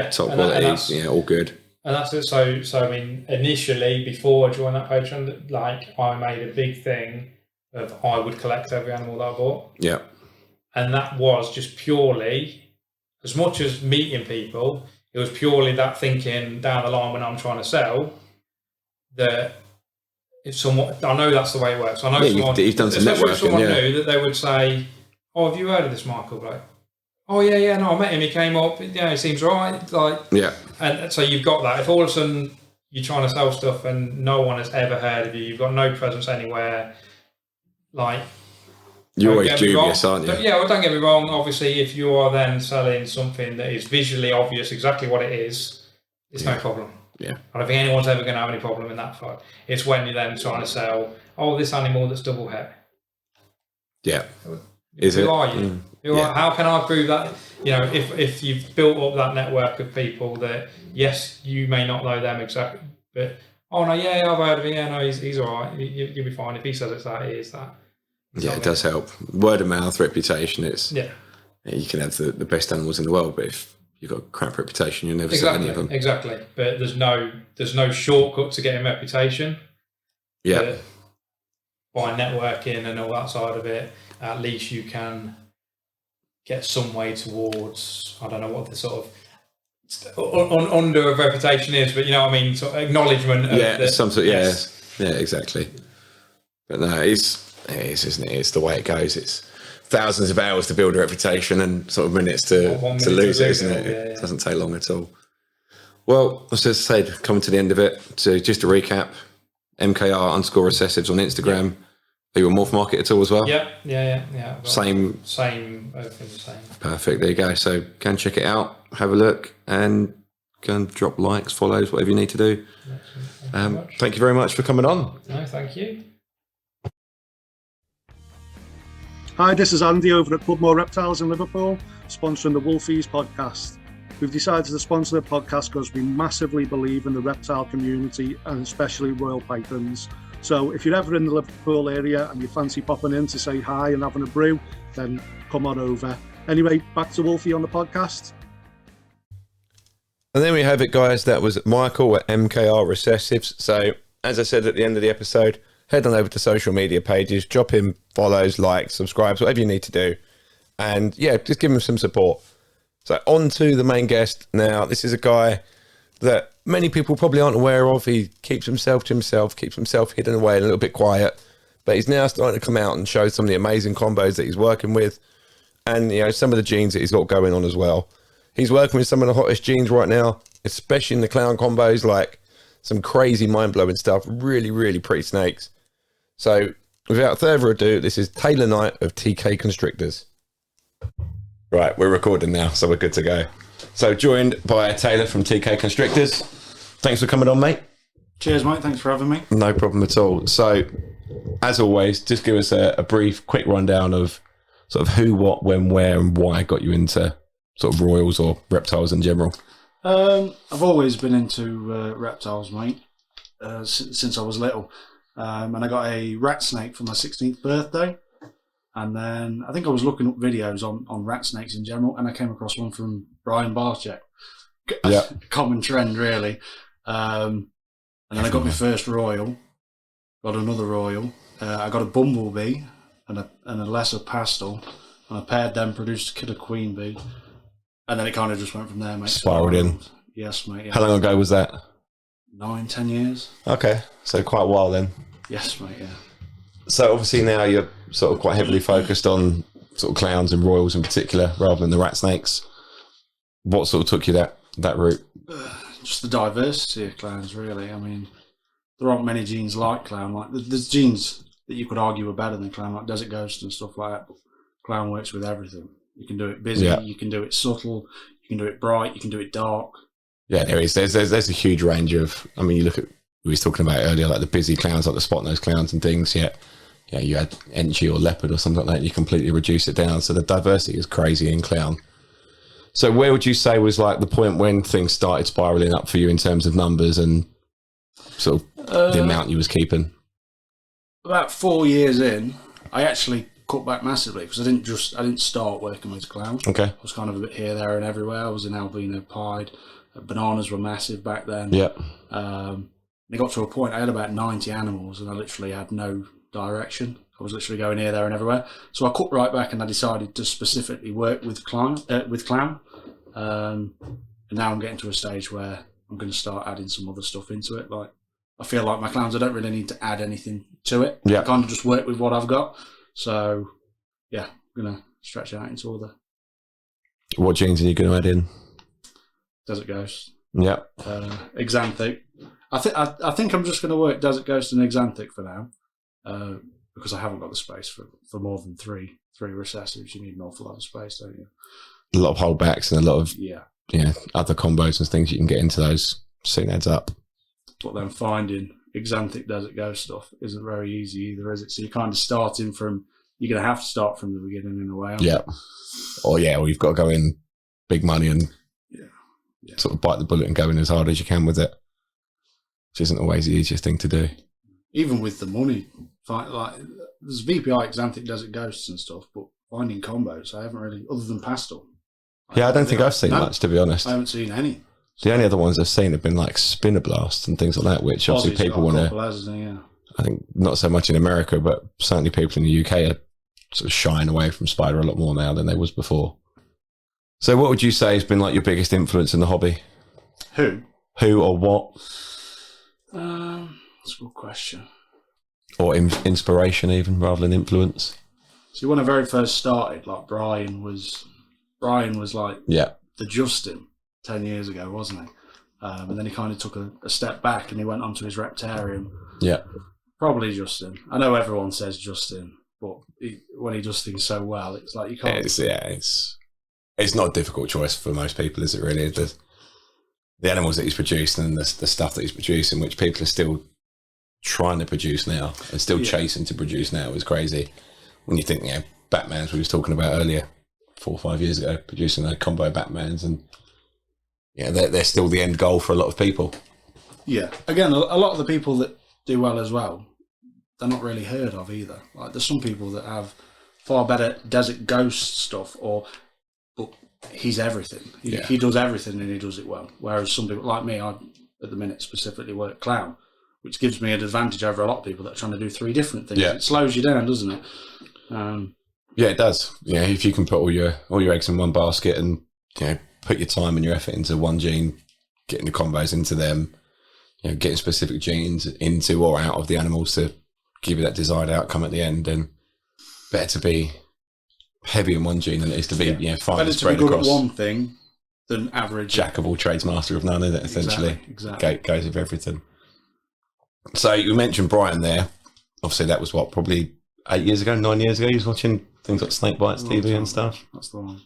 Top quality, all good. And that's it. So I mean, initially before I joined that Patreon, like I made a big thing of I would collect every animal that I bought. Yeah. And that was just purely, as much as meeting people, it was purely that thinking down the line when I'm trying to sell, that if someone, I know that's the way it works. I know you've done some networking. Someone knew that they would say, "Oh, have you heard of this Michael bloke?" "Oh yeah, no, I met him. He came up. Yeah, he seems right." And so you've got that. If all of a sudden you're trying to sell stuff and no one has ever heard of you, you've got no presence anywhere, like. You're always dubious, aren't you? Well, don't get me wrong. Obviously, if you are then selling something that is visually obvious exactly what it is, it's no problem. Yeah. I don't think anyone's ever going to have any problem in that fight. It's when you're then trying to sell, this animal that's double het. Yeah. Who are you? How can I prove that? If you've built up that network of people that, yes, you may not know them exactly, but, I've heard of him. Yeah, no, he's all right. You'll be fine. If he says it's that, it is that. It does help. Word of mouth, reputation. You can have the best animals in the world, but if you've got a crap reputation, you'll never sell any of them. Exactly. But there's no shortcut to getting reputation. Yeah. By networking and all that side of it, at least you can get some way towards, I don't know what the sort of under of reputation is, but you know what I mean, sort of acknowledgement of some sort. Exactly. But no, it is, isn't it? It's the way it goes. It's thousands of hours to build a reputation and sort of minutes to lose it, isn't it? It doesn't take long at all. Well, as I said, coming to the end of it. So just to recap, MKR_Recessives on Instagram. Are you on Morph Market at all as well? Yeah. Same, everything's the same. Perfect. There you go. So go and check it out, have a look, and go and drop likes, follows, whatever you need to do. Thank you very much for coming on. No, thank you. Hi, this is Andy over at Club More Reptiles in Liverpool, sponsoring the Wolfies podcast. We've decided to sponsor the podcast because we massively believe in the reptile community and especially Royal Pythons. So if you're ever in the Liverpool area and you fancy popping in to say hi and having a brew, then come on over. Anyway, back to Wolfie on the podcast. And there we have it, guys. That was Michael at MKR Recessives. So as I said at the end of the episode, head on over to social media pages, drop him follows, likes, subscribes, whatever you need to do. And just give him some support. So on to the main guest now. This is a guy that many people probably aren't aware of. He keeps himself to himself, keeps himself hidden away and a little bit quiet. But he's now starting to come out and show some of the amazing combos that he's working with. And, some of the genes that he's got going on as well. He's working with some of the hottest genes right now, especially in the clown combos, like some crazy mind-blowing stuff. Really, really pretty snakes. So without further ado, this is Taylor Knight of TK Constrictors. Right, we're recording now, so we're good to go. So joined by Taylor from TK Constrictors. Thanks for coming on, mate. Cheers, mate. Thanks for having me. No problem at all. So, as always, just give us a brief, quick rundown of sort of who, what, when, where, and why got you into sort of royals or reptiles in general. I've always been into reptiles, mate, since I was little. And I got a rat snake for my 16th birthday. And then I think I was looking up videos on rat snakes in general, and I came across one from Brian Barczyk. Yeah. Common trend, really. And then I got my first royal, got another royal. I got a bumblebee and a lesser pastel, and I paired them, produced a killer queen bee, and then it kind of just went from there, mate. Spiraled in. Yes, mate. Yeah. How long ago was that? 9-10 years. Okay, so quite a while then. Yes, mate. Yeah. So obviously now you're sort of quite heavily focused on sort of clowns and royals in particular, rather than the rat snakes. What sort of took you that route? Just the diversity of clowns, really. I mean, there aren't many genes like clown. Like there's genes that you could argue are better than clown, like Desert Ghost and stuff like that. But clown works with everything. You can do it busy, you can do it subtle, you can do it bright, you can do it dark. Yeah, there is. There's a huge range of. I mean, you look at we was talking about earlier, like the busy clowns, like the spot nose clowns and things. Yeah, you had Enchi or leopard or something like that. And you completely reduce it down, so the diversity is crazy in clown. So where would you say was like the point when things started spiraling up for you in terms of numbers and sort of the amount you was keeping? About 4 years in, I actually cut back massively because I didn't start working with clowns. Okay. I was kind of a bit here, there, and everywhere. I was in albino pied. Bananas were massive back then. Yeah. It got to a point I had about 90 animals, and I literally had no direction. I was literally going here, there, and everywhere. So I cut right back, and I decided to specifically work with clown. And now I'm getting to a stage where I'm going to start adding some other stuff into it. Like I feel like my clowns, I don't really need to add anything to it. Yeah. I kind of just work with what I've got. So yeah, I'm going to stretch it out into other. What genes are you going to add in? Desert Ghost. Yeah. Exanthic. I think I'm just going to work Desert Ghost and Exanthic for now, because I haven't got the space for more than three recessives. You need an awful lot of space, don't you? A lot of holdbacks and a lot of other combos and things you can get into those. Soon adds up. But then finding Exanthic Desert Ghost stuff isn't very easy either, is it? So you're kind of starting from. You're going to have to start from the beginning in a way. Yeah. Or you've got to go in big money and sort of bite the bullet and go in as hard as you can with it, which isn't always the easiest thing to do. Even with the money, like there's VPI Exanthic Desert Ghosts and stuff, but finding combos, I haven't really, other than Pastel. Yeah, I don't think I've seen much, to be honest. I haven't seen any. The only other ones I've seen have been like Spinner Blast and things like that, which obviously people want to. I think not so much in America, but certainly people in the UK are sort of shying away from Spider a lot more now than they was before. So what would you say has been like your biggest influence in the hobby? Who or what? That's a good question. Or inspiration even, rather than influence? See, when I very first started, like Brian was like the Justin 10 years ago, wasn't he? And then he kind of took a step back and he went onto his Reptarium. Yeah. Probably Justin. I know everyone says Justin, but when he does things so well, it's like you can't... It's not a difficult choice for most people, is it really? The animals that he's produced and the stuff that he's producing, which people are still trying to produce now and still chasing to produce now, is crazy. When you think, Batmans we was talking about earlier, 4 or 5 years ago, producing a combo Batmans, and they're still the end goal for a lot of people. Yeah. Again, a lot of the people that do well as well, they're not really heard of either. Like there's some people that have far better Desert Ghost stuff, but he's everything. He does everything and he does it well. Whereas some people like me, I at the minute specifically work clown, which gives me an advantage over a lot of people that are trying to do 3 different things. Yeah. It slows you down, doesn't it? Yeah, it does. Yeah, if you can put all your eggs in one basket and put your time and your effort into one gene, getting the combos into them, getting specific genes into or out of the animals to give you that desired outcome at the end, then better to be heavy in one gene than it is to be fine better spread to be good across. At one thing than average. Jack of all trades, master of none, isn't it? Essentially, exactly. Goes with everything. So you mentioned Brian there. Obviously, that was probably 8 years ago, 9 years ago. He was watching things like Snake Bites TV and stuff. That's the one.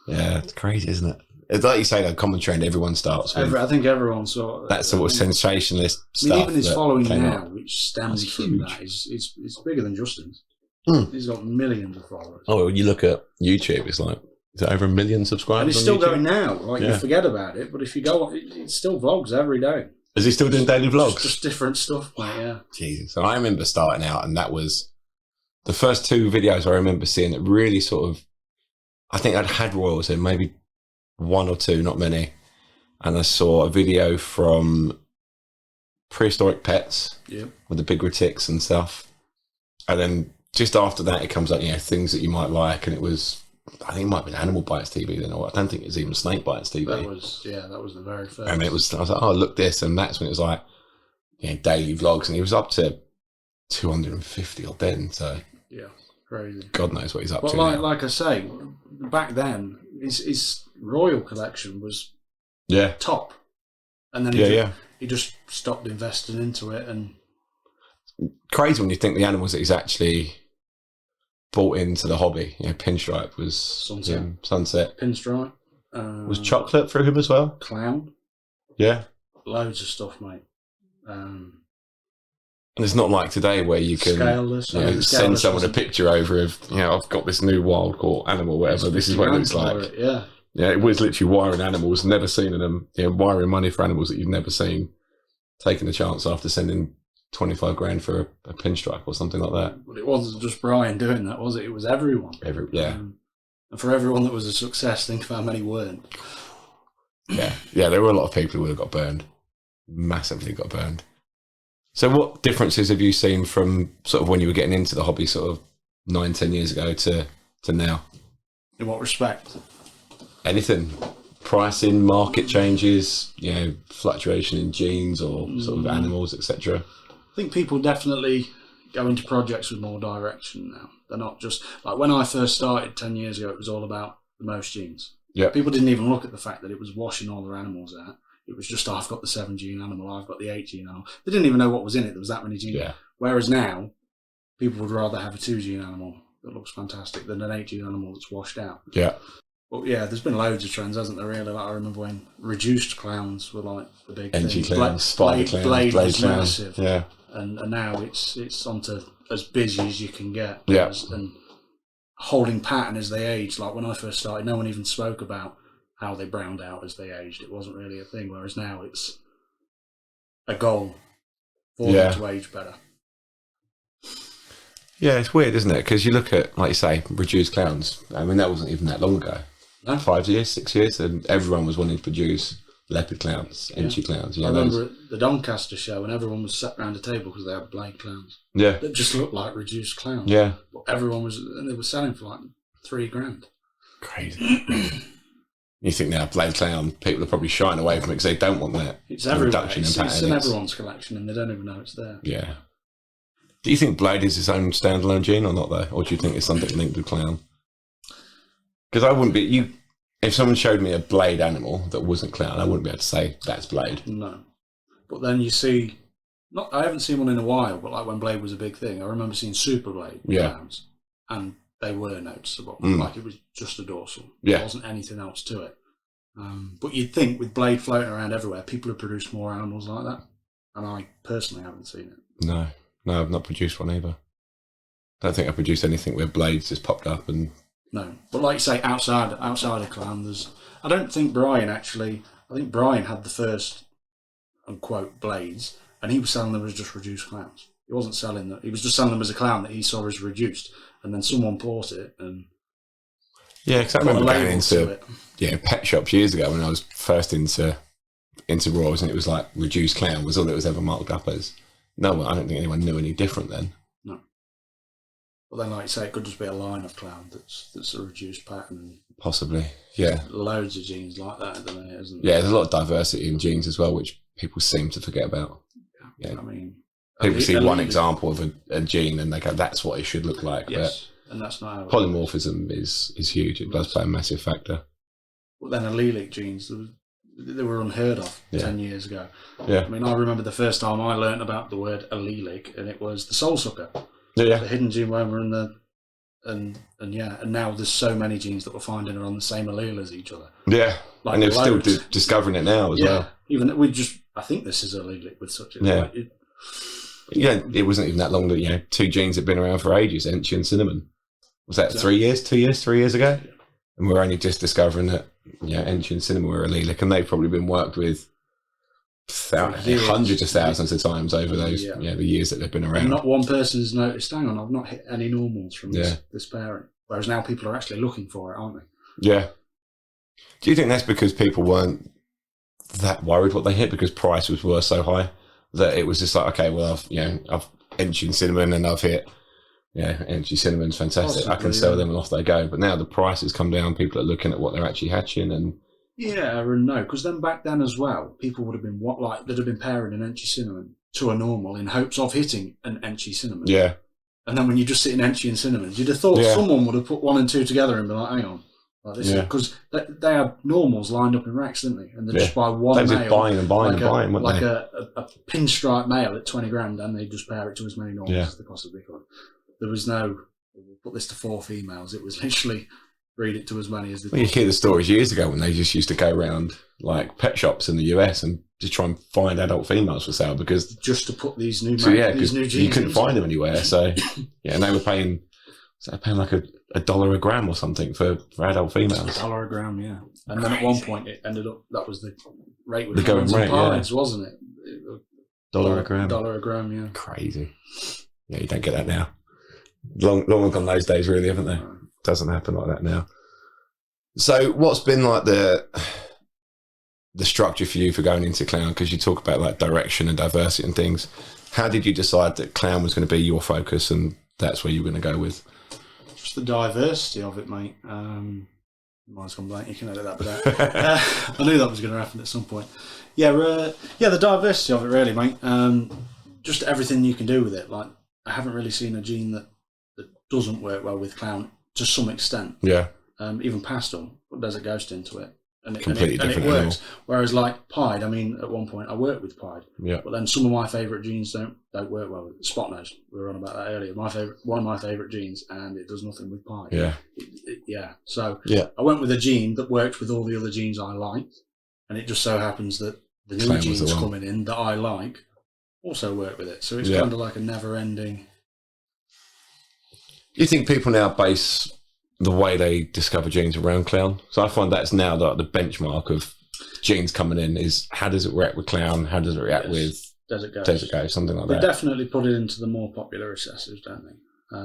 Yeah, it's crazy, isn't it? It's like you say, that common trend everyone starts with. I think everyone sort of that sort of sensationalist stuff. Even his following now, which stems from that, is bigger than Justin's. He's got millions of followers. Oh, when you look at YouTube, it's like, is it over 1 million subscribers? And it's still going now. Like you forget about it, but if you go, it still vlogs every day. Is he still doing daily vlogs? Just different stuff, mate, yeah. Jesus. So I remember starting out, and that was the first two videos I remember seeing that really sort of, I think I'd had royals in, maybe one or two, not many. And I saw a video from Prehistoric Pets with the big retics and stuff. And then just after that, it comes up, things that you might like. And it was, I think it might have been Animal Bites TV then, or I don't think it was even Snake Bites TV. That was the very first. And I was like, oh, look this. And that's when it was like, daily vlogs. And he was up to 250 odd then. So, yeah, crazy. God knows what he's up to. Well, like I say, back then, his royal collection was top. And then he just stopped investing into it. And crazy when you think the animals that he's actually bought into the hobby. Pinstripe was Sunset. Pinstripe. Was Chocolate through him as well? Clown. Yeah. Loads of stuff, mate. And it's not like today where you can send someone a picture over of, I've got this new wild caught animal, whatever. This is what it looks like. It was literally wiring animals, never seen them. Wiring money for animals that you've never seen. Taking the chance after sending 25 grand for a pinstripe or something like that. But it wasn't just Brian doing that, was it? It was everyone. And for everyone that was a success, think of how many weren't. Yeah, there were a lot of people who would have got burned. Massively got burned. So what differences have you seen from sort of when you were getting into the hobby sort of 9-10 years ago to now? In what respect? Anything. Pricing, market changes, fluctuation in genes or sort of animals, etc. I think people definitely go into projects with more direction now. They're not just like when I first started 10 years ago, it was all about the most genes. Yeah. People didn't even look at the fact that it was washing all their animals out. It was just, I've got the 7 gene animal, I've got the 8 gene animal. They didn't even know what was in it. There was that many genes. Yeah. Whereas now, people would rather have a 2 gene animal that looks fantastic than an 8 gene animal that's washed out. Yeah. But there's been loads of trends, hasn't there, really? Like I remember when reduced clowns were like the big NG thing. clowns, spider clowns, Blade was clowns. massive. Yeah. And now it's onto as busy as you can get. Yeah. And holding pattern as they age. Like when I first started, no one even spoke about how they browned out as they aged. It wasn't really a thing. Whereas now it's a goal for them to age better. Yeah, it's weird, isn't it? Because you look at, like you say, reduced clowns. I mean, that wasn't even that long ago. No? 5 years, 6 years, and everyone was wanting to produce leopard clowns, NG clowns. I remember at the Doncaster show, and everyone was sat around a table because they had blade clowns. Yeah. That just looked like reduced clowns. Yeah. But everyone was, and they were selling for like $3,000. Crazy. You think now, blade clown, people are probably shying away from it because they don't want that it's everywhere. reduction in pattern. It's in everyone's collection, and they don't even know it's there. Yeah. Do you think blade is its own standalone gene or not, though? Or do you think it's something linked with clown? Because I wouldn't be... If someone showed me a blade animal that wasn't clown, I wouldn't be able to say that's blade. No. But then you see... I haven't seen one in a while, but like when blade was a big thing, I remember seeing super blade clowns, and they were noticeable. Like it was just a dorsal. Yeah. There wasn't anything else to it. But you'd think with blade floating around everywhere, people have produced more animals like that. And I personally haven't seen it. No, I've not produced one either. I don't think I produced anything where blades just popped up and... No, but like you say, outside of clown, I don't think Brian actually... I think Brian had the first, unquote, blades, and he was selling them as just reduced clowns. He wasn't selling them. He was just selling them as a clown that he saw as reduced, and then someone bought it and... Yeah, because I remember going into pet shops years ago when I was first into royals, and it was like reduced clown was all it was ever marked up as. No, I don't think anyone knew any different then. No. But then, like you say, it could just be a line of clown that's a reduced pattern. Possibly, yeah. Loads of genes like that at the minute, isn't there? Yeah, there's a lot of diversity in genes as well, which people seem to forget about. Yeah. I mean... People see one example of a gene and they go, that's what it should look like. Yes, and that's not how polymorphism is huge. It does play a massive factor. But then allelic genes, they were unheard of 10 years ago. Yeah. I mean, I remember the first time I learnt about the word allelic, and it was the soul sucker. Yeah. The hidden gene worm and and now there's so many genes that we're finding are on the same allele as each other. Yeah. Like and they're still discovering it now as well. Even I think this is allelic with such a... Yeah. It wasn't even that long that, 2 genes have been around for ages, Enchi and cinnamon. Was that 3 years, 2 years, 3 years ago? Yeah. And we're only just discovering that, Enchi and cinnamon were allelic, and they've probably been worked with hundreds of thousands of times over those the years that they've been around. And not one person's noticed, hang on, I've not hit any normals from this pairing. Whereas now people are actually looking for it, aren't they? Yeah. Do you think that's because people weren't that worried what they hit because prices were so high that it was just like, okay, well, I've Enchy and Cinnamon and I've hit, Enchy Cinnamon's fantastic. Possibly, I can sell them and off they go. But now the prices come down, people are looking at what they're actually hatching and... Yeah and no, because then back then as well, people would have been they'd have been pairing an Enchy Cinnamon to a normal in hopes of hitting an Enchy Cinnamon. Yeah. And then when you just sit in Enchy and Cinnamon, you'd have thought someone would have put 1 and 2 together and be like, hang on. Like this because they had normals lined up in racks, didn't they? And they just buy one male. They just buying and buying like a pinstripe male at 20 grand, and they just pair it to as many normals as they possibly could. There was no, we'll put this to 4 females. It was literally breed it to as many as they could. You hear the stories years ago when they just used to go around like pet shops in the US and just try and find adult females for sale because just to put these new genes you couldn't find them anywhere. So and they were paying like $1 a gram or something for adult females. $1 a gram, yeah. And then at one point it ended up that was the rate with the going rate, pies, wasn't it? $1 a gram. $1 a gram, yeah. Crazy. Yeah, you don't get that now. Long gone those days, really, haven't they? Doesn't happen like that now. So, what's been like the structure for you for going into clown? Because you talk about like direction and diversity and things. How did you decide that clown was going to be your focus and that's where you were going to go with? Just the diversity of it, mate. Mine's gone blank. You can edit that bit out. I knew that was going to happen at some point. Yeah, the diversity of it, really, mate. Just everything you can do with it. Like, I haven't really seen a gene that doesn't work well with clown to some extent. Yeah. Even pastel, but there's a ghost into it. And it different works. animal. Whereas like pied, I mean, at one point I worked with pied. Yeah. But then some of my favourite genes don't work well with spot nose. We were on about that earlier. One of my favourite genes, and it does nothing with pied. Yeah. So I went with a gene that worked with all the other genes I liked, and it just so happens that the new genes coming in that I like also work with it. So it's kind of like a never-ending. You think people now base the way they discover genes around clown? So I find that's now the benchmark of genes coming in is how does it react with clown? How does it react with Desert Ghost? Something like that. They definitely put it into the more popular recessives, don't they?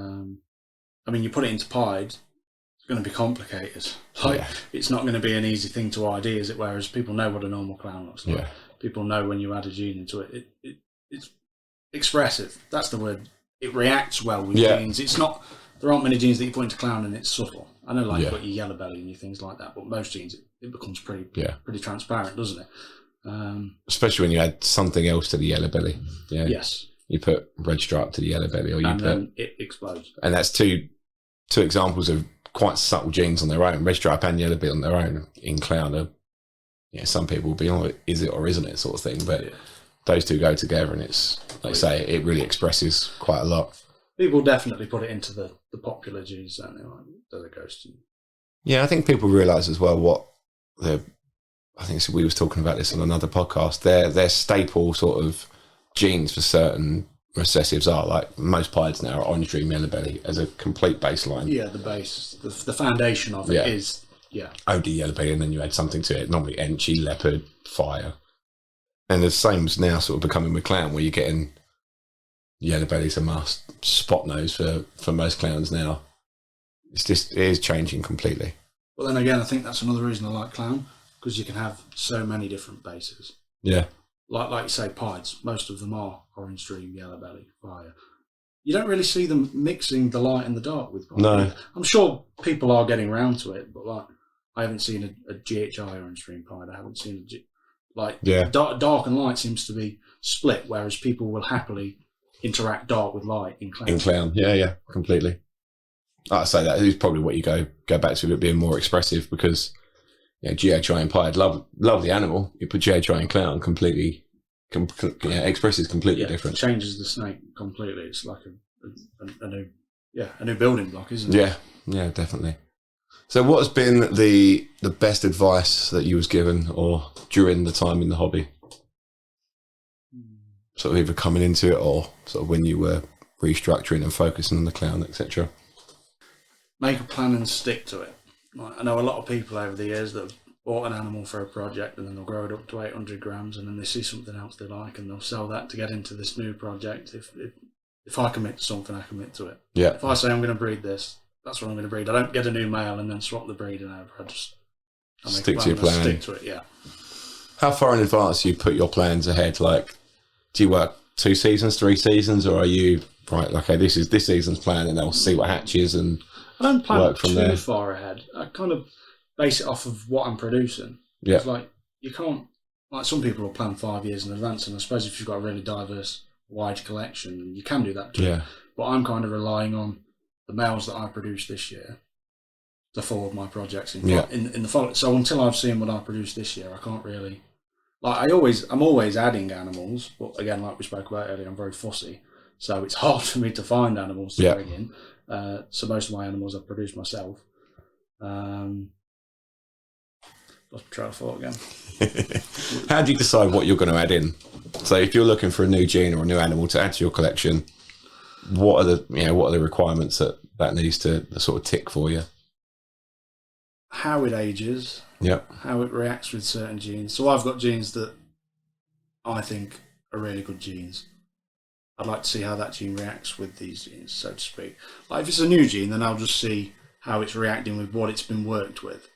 I mean, you put it into pied, it's going to be complicated. It's not going to be an easy thing to ID, is it? Whereas people know what a normal clown looks like. People know when you add a gene into it. It's expressive. That's the word. It reacts well with genes. It's not. There aren't many genes that you put into clown and it's subtle. I know, like you've got your yellow belly and your things like that, but most genes it becomes pretty transparent, doesn't it? Especially when you add something else to the yellow belly. Yeah. Yes. You put red stripe to the yellow belly, or then it explodes. And that's two examples of quite subtle genes on their own. Red stripe and yellow belly on their own in clown are, some people will be on is it or isn't it sort of thing, but those two go together and it's like I say, it really expresses quite a lot. People definitely put it into the popular genes, don't they? Like Desert Ghost. Yeah, I think people realise as well I think we was talking about this on another podcast. Their staple sort of genes for certain recessives are like most pieds now are orange dream yellow belly as a complete baseline. Yeah, the base, the foundation of it is OD yellow belly, and then you add something to it. Normally Enchy, leopard, fire, and the same's now sort of becoming with clown, where you're getting yellow belly's a must, spot nose for most clowns now. It is changing completely. Well, then again, I think that's another reason I like clown, because you can have so many different bases. Yeah. Like you say, pieds, most of them are orange dream, yellow belly, fire. You don't really see them mixing the light and the dark with pied. No. I'm sure people are getting around to it, but like I haven't seen a GHI orange dream pied. I haven't seen dark and light seems to be split, whereas people will happily interact dark with light in clown. In clown, yeah, completely. I'd say that is probably what you go back to it being more expressive, because GHI and pied, love the animal. You put GHI in clown, completely expresses completely different. Changes the snake completely. It's like a new building block, isn't it? Yeah, definitely. So what has been the best advice that you was given or during the time in the hobby? Sort of either coming into it or sort of when you were restructuring and focusing on the clown, etc. Make a plan and stick to it. Like, I know a lot of people over the years that have bought an animal for a project, and then they'll grow it up to 800 grams, and then they see something else they like, and they'll sell that to get into this new project. If I commit to something, I commit to it. Yeah. If I say I'm going to breed this, that's what I'm going to breed. I don't get a new male and then swap the breeding over. I make Stick to your plan. Stick to it, yeah. How far in advance do you put your plans ahead? Like, do you work 2 seasons, 3 seasons, or are you right? Okay, this is this season's plan, and they'll see what hatches and I don't plan work from too there. far ahead. I kind of base it off of what I'm producing. Yeah. It's like you can't, like some people will plan 5 years in advance, and I suppose if you've got a really diverse, wide collection, you can do that too. Yeah. But I'm kind of relying on the males that I produce this year to forward my projects in the follow. So until I've seen what I produced this year, I can't really. Like I'm always adding animals, but again, like we spoke about earlier, I'm very fussy, so it's hard for me to find animals to bring in. So most of my animals I produce myself. Lost my train of thought again. How do you decide what you're going to add in? So if you're looking for a new gene or a new animal to add to your collection, what are the requirements that needs to sort of tick for you? How it ages. Yep. How it reacts with certain genes. So I've got genes that I think are really good genes. I'd like to see how that gene reacts with these genes, so to speak. Like if it's a new gene, then I'll just see how it's reacting with what it's been worked with.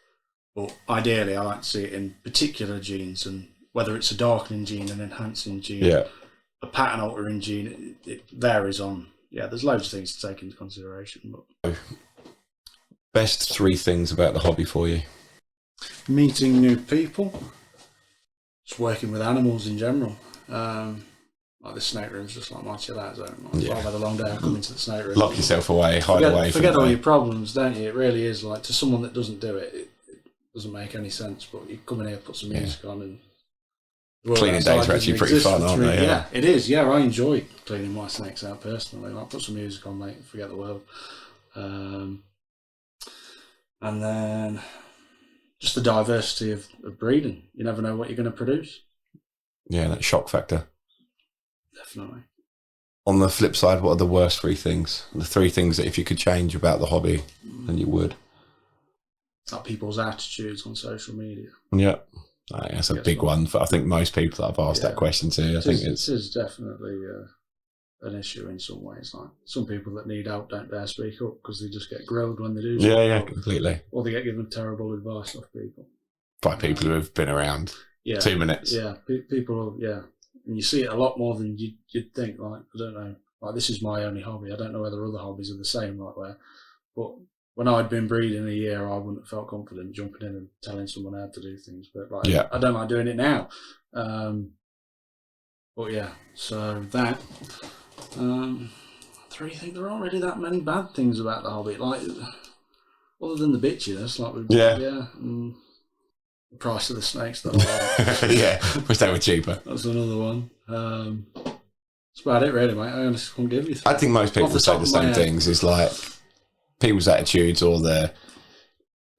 But ideally, I like to see it in particular genes, and whether it's a darkening gene, an enhancing gene, a pattern altering gene, it varies on. Yeah, there's loads of things to take into consideration. But best 3 things about the hobby for you? Meeting new people, just working with animals in general. Like the snake room's just like my chill out zone. Like, if I've had a long day, I come into the snake room. Lock yourself away, hide away. Forget all your problems, don't you? It really is like, to someone that doesn't do it, it doesn't make any sense. But you come in here, put some music on, and cleaning days are actually pretty fun, aren't they? Yeah, it is. Yeah, I enjoy cleaning my snakes out personally. Like, put some music on, mate, forget the world. And then just the diversity of breeding. You never know what you're going to produce. Yeah, that shock factor. Definitely. On the flip side, what are the worst 3 things? The 3 things that if you could change about the hobby, then you would. Like people's attitudes on social media. Yeah. That's a big one for I think most people that I've asked that question to. I think it is definitely an issue in some ways. Like some people that need help don't dare speak up because they just get grilled when they do. Yeah, completely. Or they get given terrible advice off people. By people who have been around 2 minutes. Yeah, people. Yeah, and you see it a lot more than you'd think. Like, I don't know. Like, this is my only hobby. I don't know whether other hobbies are the same. Like where, but when I'd been breeding a year, I wouldn't have felt confident jumping in and telling someone how to do things. But like, I don't like doing it now. But yeah, so that. 3 things. There aren't really that many bad things about the hobby. Like, other than the bitchiness, like the price of the snakes that I like. Yeah, wish they were cheaper. That's another one. That's about it, really, mate. I honestly can't give you. I think most people say the same things. Is like people's attitudes or the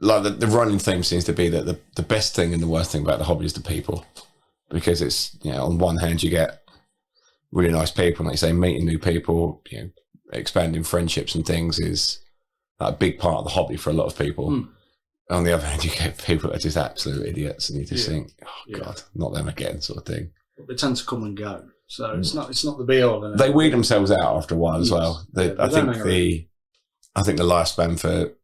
running theme seems to be that the best thing and the worst thing about the hobby is the people, because it's on one hand you get really nice people, like you say, meeting new people, expanding friendships and things is a big part of the hobby for a lot of people. On the other hand, you get people that are just absolute idiots, and you just think, "Oh God, not them again," sort of thing. But they tend to come and go, so it's not the be all. They weed themselves out after a while as well. I think the lifespan for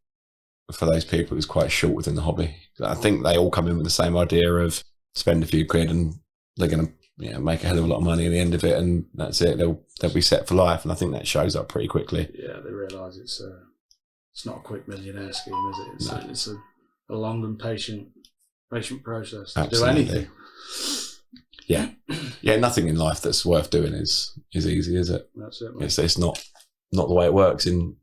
those people is quite short within the hobby. I think they all come in with the same idea of spend a few quid and they're going to make a hell of a lot of money at the end of it, and that's it. They'll be set for life, and I think that shows up pretty quickly. Yeah, they realise it's not a quick millionaire scheme, is it? It's a long and patient process to do anything. Yeah, nothing in life that's worth doing is easy, is it? That's it. It's not the way it works in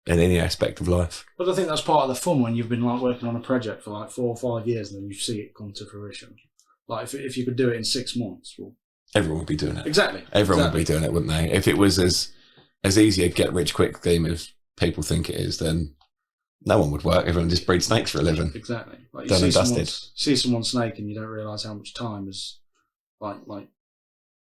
any aspect of life. But I think that's part of the fun when you've been like working on a project for like 4 or 5 years, and then you see it come to fruition. Like if you could do it in 6 months, well, everyone would be doing it. Exactly. Everyone would be doing it, wouldn't they? If it was as easy a get rich quick scheme as people think it is, then no one would work. Everyone just breeds snakes for a living. Exactly. Like done and dusted. See someone snake and you don't realise how much time is like.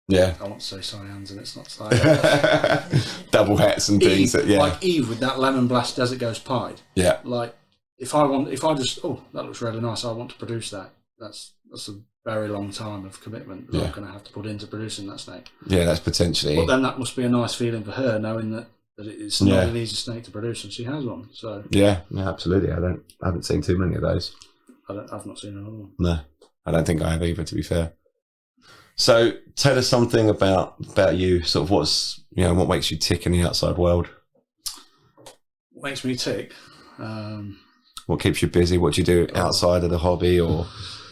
Yeah. I want to say cyans and it's not cyans. Double hats and things. Eve, like Eve with that lemon blast as it goes pied. Yeah. Like if I just, oh, that looks really nice, I want to produce that. That's a very long time of commitment that I'm going to have to put into producing that snake. Yeah, that's potentially. But then that must be a nice feeling for her, knowing that it's not an easy snake to produce, and she has one. So yeah, absolutely. I haven't seen too many of those. I've not seen another one. No, I don't think I have either, to be fair. So tell us something about you. Sort of what makes you tick in the outside world? What makes me tick? What keeps you busy? What do you do outside of the hobby, or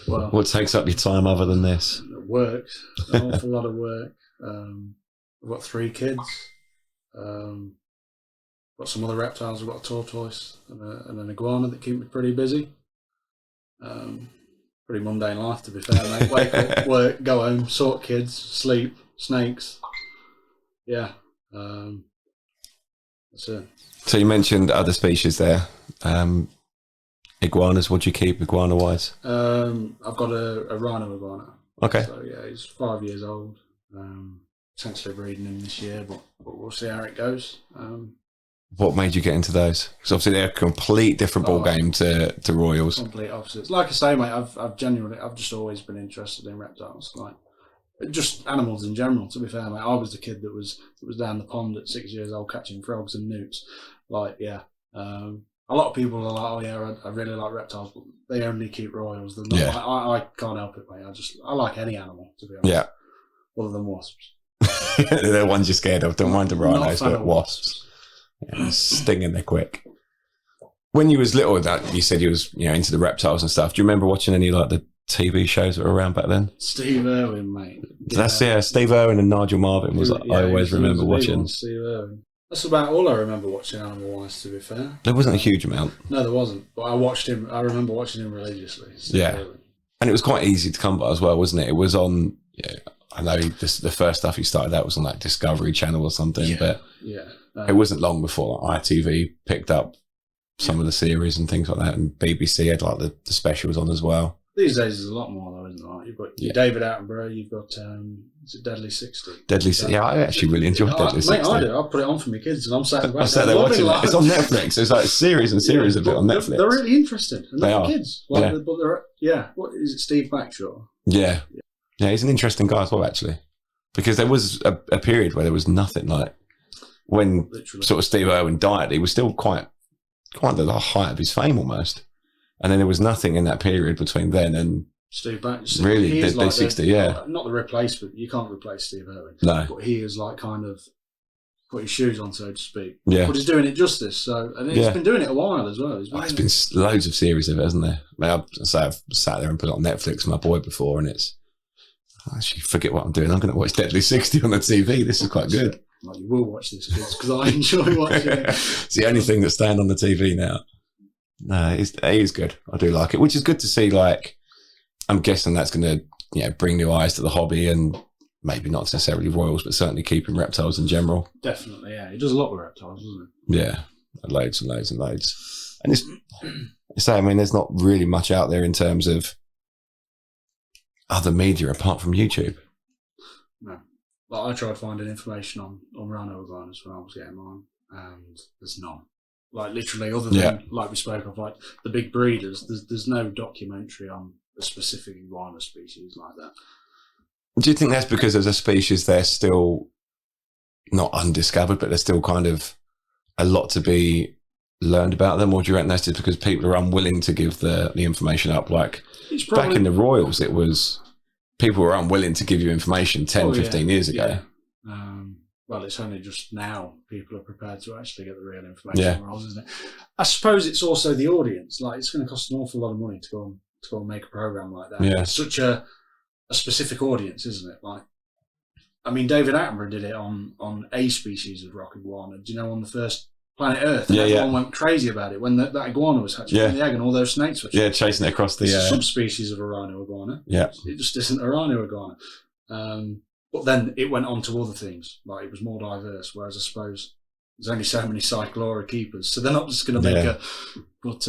what takes up your time other than this? Work, an awful lot of work. I've got 3 kids. Got some other reptiles. I've got a tortoise and an iguana that keep me pretty busy. Pretty mundane life, to be fair, mate. Wake up, work, go home, sort kids, sleep, snakes. Yeah, that's it. So you mentioned other species there. Iguanas, what do you keep iguana-wise? I've got a rhino iguana. Okay. So yeah, he's 5 years old. Potentially breeding him this year, but we'll see how it goes. What made you get into those? Because obviously they're a complete different ball game to Royals. Complete opposites. Like I say, mate, I've just always been interested in reptiles, like just animals in general. To be fair, mate, I was the kid that was down the pond at 6 years old catching frogs and newts. Like, yeah. A lot of people are like, oh yeah, I really like reptiles, but they only keep Royals. Yeah. I can't help it, mate. I like any animal, to be honest. Yeah. Other than wasps. They're the ones you're scared of. Don't mind the rhinos, but wasps. Yeah, stinging, they're quick. When you was little, that you said you was into the reptiles and stuff. Do you remember watching any like the TV shows that were around back then? Steve Irwin, mate. That's Steve Irwin and Nigel Marvin was. I always remember watching. Steve Irwin. That's about all I remember watching animal-wise, to be fair. There wasn't a huge amount. No, there wasn't. But I watched him. I remember watching him religiously. Steve Irwin. And it was quite easy to come by as well, wasn't it? It was on. Yeah, I know the first stuff he started out was on like Discovery Channel or something, but it wasn't long before like, ITV picked up some of the series and things like that, and BBC had like the specials on as well. These days there's a lot more though, isn't there? You've got David Attenborough, you've got is it Deadly 60? Deadly 60, yeah, I actually really enjoyed Deadly 60. Mate, I do. I put it on for my kids and I'm sat in the back. I sat there watching it. It's on Netflix. It's like series and series of it on Netflix. They're really interesting. And they are. Kids. Like, but they're, what is it, Steve Backshaw? Yeah, he's an interesting guy as well, actually. Because there was a period where there was nothing, like when sort of Steve Irwin died, he was still quite at the height of his fame almost. And then there was nothing in that period between then and Steve Backshaw. Really, Deadly like 60, not the replacement. You can't replace Steve Irwin. No. But he is like kind of put his shoes on, so to speak. Yeah. But he's doing it justice. So, and he's been doing it a while as well. There's been loads of series of it, hasn't there? I mean, I've sat there and put it on Netflix with my boy before, and I actually forget what I'm doing. I'm going to watch Deadly 60 on the TV. This is quite good. Like, you will watch this, kids, because I enjoy watching it. It's the only thing that's staying on the TV now. No, it is good. I do like it, which is good to see. Like, I'm guessing that's going to bring new eyes to the hobby, and maybe not necessarily Royals, but certainly keeping reptiles in general. Definitely, yeah. He does a lot with reptiles, doesn't he? Yeah, loads and loads and loads. And I mean, there's not really much out there in terms of other media apart from YouTube. No. Like, I tried finding information on rhino iguanas when I was getting mine, and there's none. Like, literally, other than, like we spoke of, like, the big breeders, there's no documentary on a specific iguana species like that. Do you think that's because as a species they're still not undiscovered, but there's still kind of a lot to be learned about them? Or do you reckon that's just because people are unwilling to give the information up? Like, back in the Royals, it was people were unwilling to give you information 10, 15 years ago. Yeah. Well, it's only just now people are prepared to actually get the real information, isn't it? I suppose it's also the audience. Like, it's going to cost an awful lot of money to go and make a program like that. Yeah. It's such a specific audience, isn't it? Like, I mean, David Attenborough did it on a species of rock iguana. Do you know, on the first Planet Earth? And everyone went crazy about it when that iguana was hatching from the egg and all those snakes were chasing it across the... It's a subspecies of a rhino iguana. Yeah. It just isn't a rhino iguana. But then it went on to other things. Like, it was more diverse, whereas I suppose there's only so many cyclora keepers, so they're not just going to make a... But...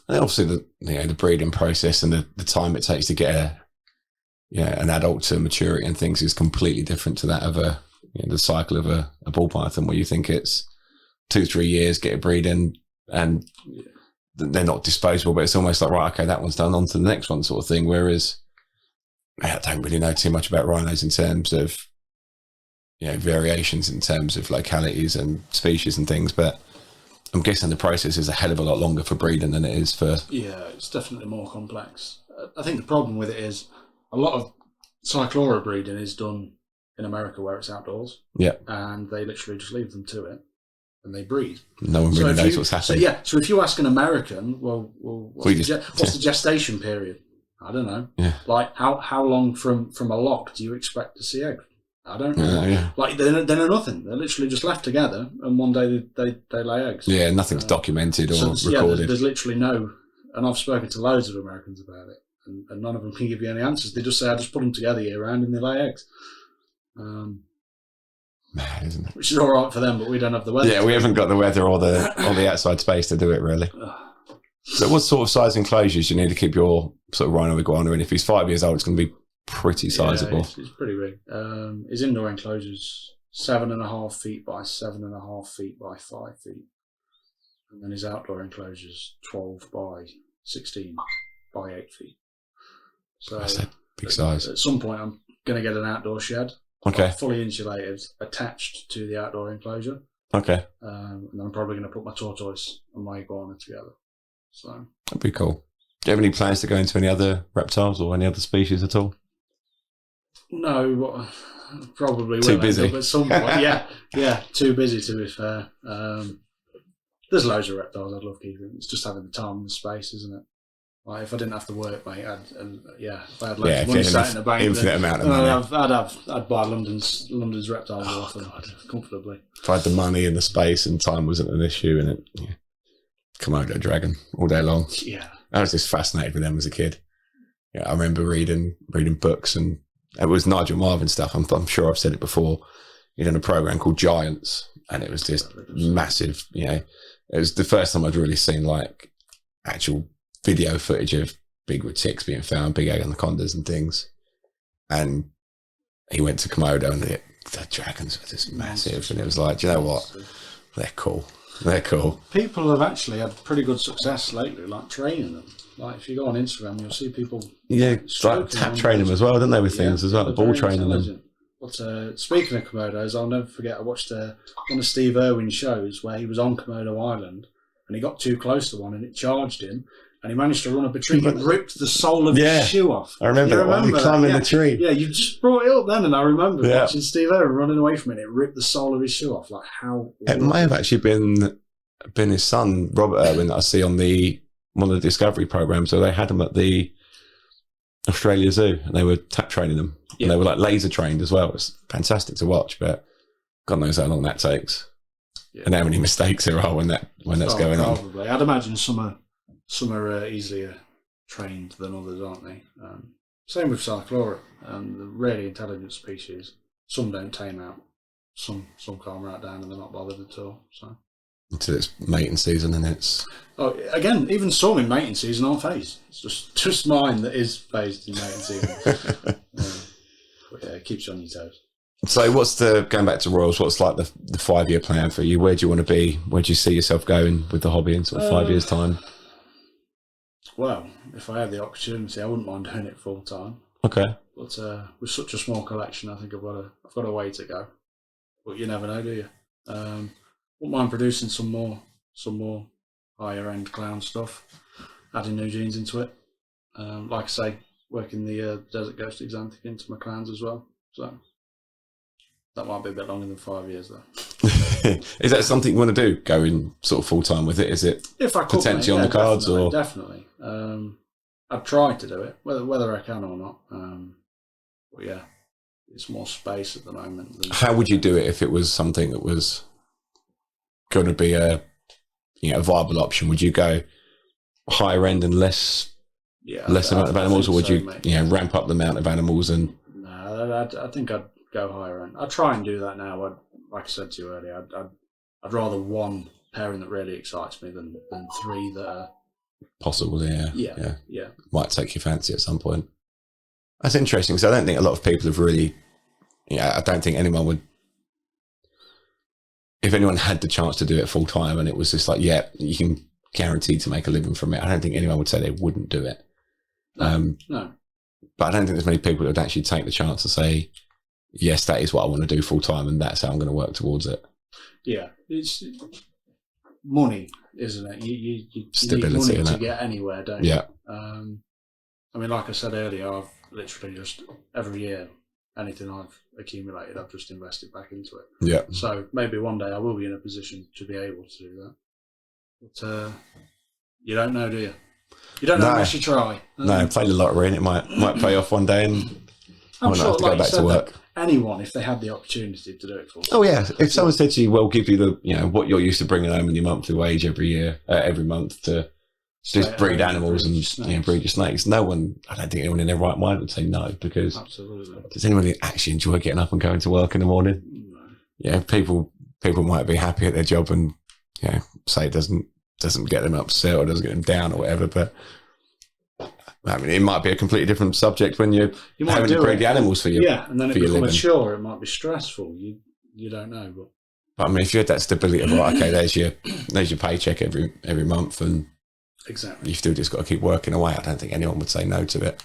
And obviously, the breeding process and the time it takes to get an adult to maturity and things is completely different to that of the cycle of a ball python, where you think it's 2-3 years, get a breed in, and they're not disposable, but it's almost like, right, okay, that one's done, on to the next one sort of thing. Whereas I don't really know too much about rhinos in terms of, variations in terms of localities and species and things, but I'm guessing the process is a hell of a lot longer for breeding than it is for... Yeah, it's definitely more complex. I think the problem with it is a lot of Cyclora breeding is done in America where it's outdoors. Yeah. And they literally just leave them to it and they breed. No one really knows what's happening. So if you ask an American, what's the gestation period? I don't know. Yeah. Like how long from a lock do you expect to see eggs? I don't know. Yeah. Like they know nothing. They're literally just left together, and one day they lay eggs. Yeah, nothing's documented or recorded. Yeah, there's literally no. And I've spoken to loads of Americans about it, and none of them can give you any answers. They just say, "I just put them together year round, and they lay eggs." Mad, isn't it? Which is all right for them, but we don't have the weather. Yeah, we haven't got the weather or the outside space to do it, really. So, what sort of size enclosures do you need to keep your sort of rhino iguana in? If he's 5 years old, it's going to be pretty sizable. Yeah, it's pretty big. His indoor enclosure's 7.5 feet by 7.5 feet by 5 feet, and then his outdoor enclosure's 12 by 16 by 8 feet. So that's a big size. At some point, I'm going to get an outdoor shed, okay, fully insulated, attached to the outdoor enclosure. Okay, and I'm probably going to put my tortoise and my iguana together. So that'd be cool. Do you have any plans to go into any other reptiles or any other species at all? No, probably too will busy. End up at some point. yeah, too busy to be fair. There's loads of reptiles I'd love keeping. It's just having the time and the space, isn't it? Like if I didn't have to work, mate, if I had loads of money sat in the bank, infinite amount of money, I'd buy London's reptiles often comfortably. If I had the money and the space and time wasn't an issue, and it, Komodo dragon all day long. Yeah, I was just fascinated with them as a kid. Yeah, I remember reading books, and it was Nigel Marvin stuff. I'm sure I've said it before. He did a program called Giants, and it was just massive. It was the first time I'd really seen like actual video footage of big retics being found, big anacondas and things. And he went to Komodo, and the dragons were just massive. And it was like, do you know what? They're cool. They're cool. People have actually had pretty good success lately, like training them. Like if you go on Instagram, you'll see people. Yeah, like tap train them as well, don't they? With things as well, ball training them. But speaking of Komodos, I'll never forget. I watched one of Steve Irwin's shows where he was on Komodo Island, and he got too close to one, and it charged him, and he managed to run up a tree and ripped the sole of his shoe off. I remember that one. He climbed in the tree. Yeah, you just brought it up then, and I remember watching Steve Irwin running away from it. And it ripped the sole of his shoe off. Like how? It may have actually been his son Robert Irwin that I see on one of the Discovery programs. So they had him at the Australia Zoo, and they were tap training them. Yeah. And they were like laser trained as well. It was fantastic to watch, but God knows how long that takes, and how many mistakes there are when that's going on. Probably, I'd imagine some are easier trained than others, aren't they? Same with Cyclora, the really intelligent species. Some don't tame out, some calm right down, and they're not bothered at all. So until it's mating season, and it's again, even some in mating season aren't phased. It's just mine that is phased in mating season. But yeah, it keeps you on your toes. So going back to Royals, what's like the 5-year plan for you? Where do you want to be? Where do you see yourself going with the hobby in sort of 5 years' time? Well, if I had the opportunity, I wouldn't mind doing it full time. Okay. But with such a small collection, I think I've got a way to go. But you never know, do you? Wouldn't mind producing some more higher end clown stuff, adding new genes into it. Like I say, working the Desert Ghost Exantic into my clowns as well. So that might be a bit longer than 5 years though. Is that something you want to do? Going sort of full time with it? Is it if I could, potentially on the cards? Definitely. I'd try to do it, whether I can or not. But yeah, it's more space at the moment. How would you do it if it was something that was going to be a viable option? Would you go higher end and less amount of animals, or would you ramp up the amount of animals? And no, I think I'd go higher end. I try and do that now. Like I said to you earlier, I'd rather one pairing that really excites me than 3 that are possible. Yeah. Might take your fancy at some point. That's interesting, because I don't think a lot of people have really. I don't think anyone would. if anyone had the chance to do it full time and it was just like, yeah, you can guarantee to make a living from it, I don't think anyone would say they wouldn't do it. No. But I don't think there's many people that would actually take the chance to say, yes, that is what I want to do full time, and that's how I'm going to work towards it. Yeah, it's money, isn't it? You Stability, need money to innit? get anywhere, don't you? Yeah. I mean, like I said earlier, I've literally just every year, anything I've accumulated, I've just invested back into it. Yeah. So maybe one day I will be in a position to be able to do that. But you don't know, do you? You don't know unless you try. No, play the lottery and it might pay off one day, and I might not have to go back to work. Anyone, if they had the opportunity to do it for. Oh yeah, if someone said to you, "Well, give you the what you're used to bringing home in your monthly wage every month to just breed animals and breed your snakes," no one, I don't think anyone in their right mind would say no, because absolutely. Does anyone actually enjoy getting up and going to work in the morning? No. Yeah, people might be happy at their job and say it doesn't get them upset or doesn't get them down or whatever, but I mean, it might be a completely different subject when you're having to breed the animals for you. Yeah, and then it becomes mature. It might be stressful. You don't know. But I mean, if you had that stability of right, okay, there's your paycheck every month, and exactly, you've still just got to keep working away. I don't think anyone would say no to it.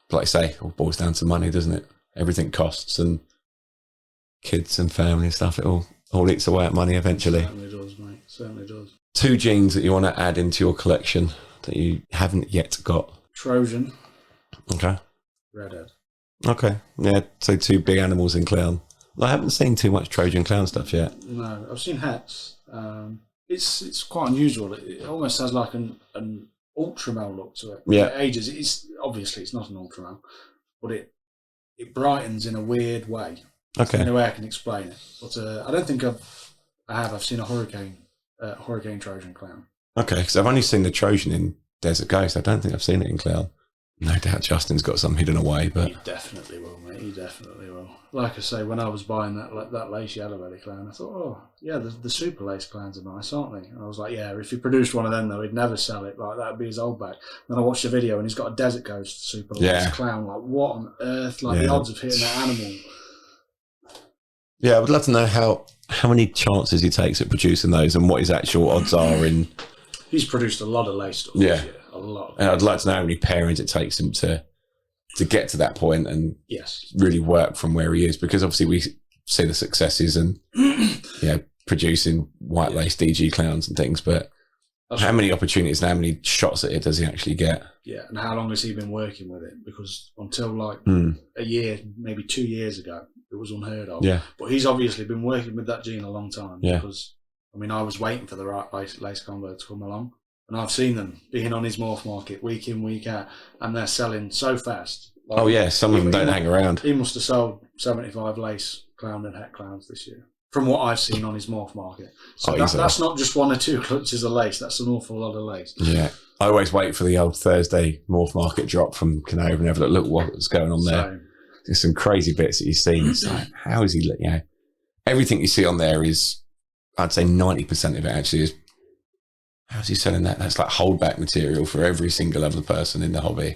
But like I say, it all boils down to money, doesn't it? Everything costs, and kids and family and stuff. It all eats away at money eventually. Certainly does, mate. Certainly does. 2 genes that you want to add into your collection that you haven't yet got. Trojan. Okay. Redhead. Okay. Yeah, so 2 big animals in clown. I haven't seen too much Trojan clown stuff yet. No, I've seen hats. It's quite unusual. It almost has like an ultramel look to it. Yeah. It ages. It's not an ultramel, but it brightens in a weird way. Okay. In a way I can explain it. But I don't think I've seen a hurricane Trojan clown. Okay, because I've only seen the Trojan in Desert Ghost. I don't think I've seen it in clown. No doubt Justin's got some hidden away, but he definitely will, mate. He definitely will. Like I say, when I was buying that lace yellow belly clown, I thought, oh yeah, the super lace clowns are nice, aren't they? And I was like, yeah, if he produced one of them though, he'd never sell it. Like that'd be his old back. Then I watched the video and he's got a Desert Ghost super lace clown. Like what on earth? Like the odds of hitting that animal. Yeah, I would love to know how many chances he takes at producing those and what his actual odds are in. He's produced a lot of lace stuff this year. A lot. And I'd like to know how many pairings it takes him to get to that point and really work from where he is, because obviously we see the successes and producing white lace DG clowns and things, but how many opportunities and how many shots at it does he actually get? Yeah, and how long has he been working with it? Because until like a year, maybe 2 years ago, it was unheard of. Yeah. But he's obviously been working with that gene a long time. Yeah. Because, I mean, I was waiting for the right lace combo to come along. And I've seen them being on his morph market week in, week out. And they're selling so fast. Like, some of them don't hang around. He must have sold 75 lace clown and het clowns this year, from what I've seen on his morph market. So that's not just 1 or 2 clutches of lace. That's an awful lot of lace. Yeah. I always wait for the old Thursday morph market drop from Canova and have a look what's going on there. There's some crazy bits that you've seen. It's like, how is he? Everything you see on there is, I'd say 90% of it actually is, how's he selling that? That's like holdback material for every single other person in the hobby.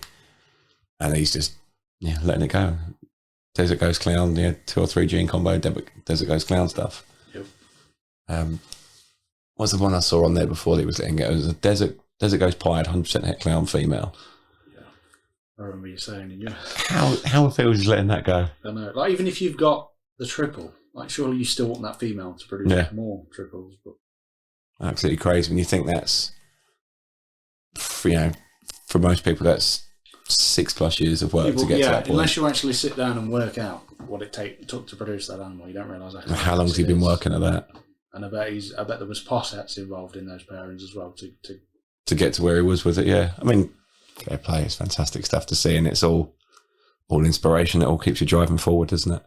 And he's just, letting it go. Desert Ghost Clown, 2 or 3 gene combo, Desert Ghost Clown stuff. Yep. What's the one I saw on there before that he was letting go? It was a Desert Ghost Pied, 100% het clown female. I remember you saying, How feels he letting that go? I know. Like, even if you've got the triple, like, surely you still want that female to produce more triples. But absolutely crazy when you think that's, for most people, that's 6+ years of work to get to that point. Unless you actually sit down and work out what it took to produce that animal, you don't realise how long has he been working at that. And I bet there was possets involved in those pairings as well to get to where he was with it. Yeah, I mean, fair play. It's fantastic stuff to see, and it's all inspiration. It all keeps you driving forward, doesn't it?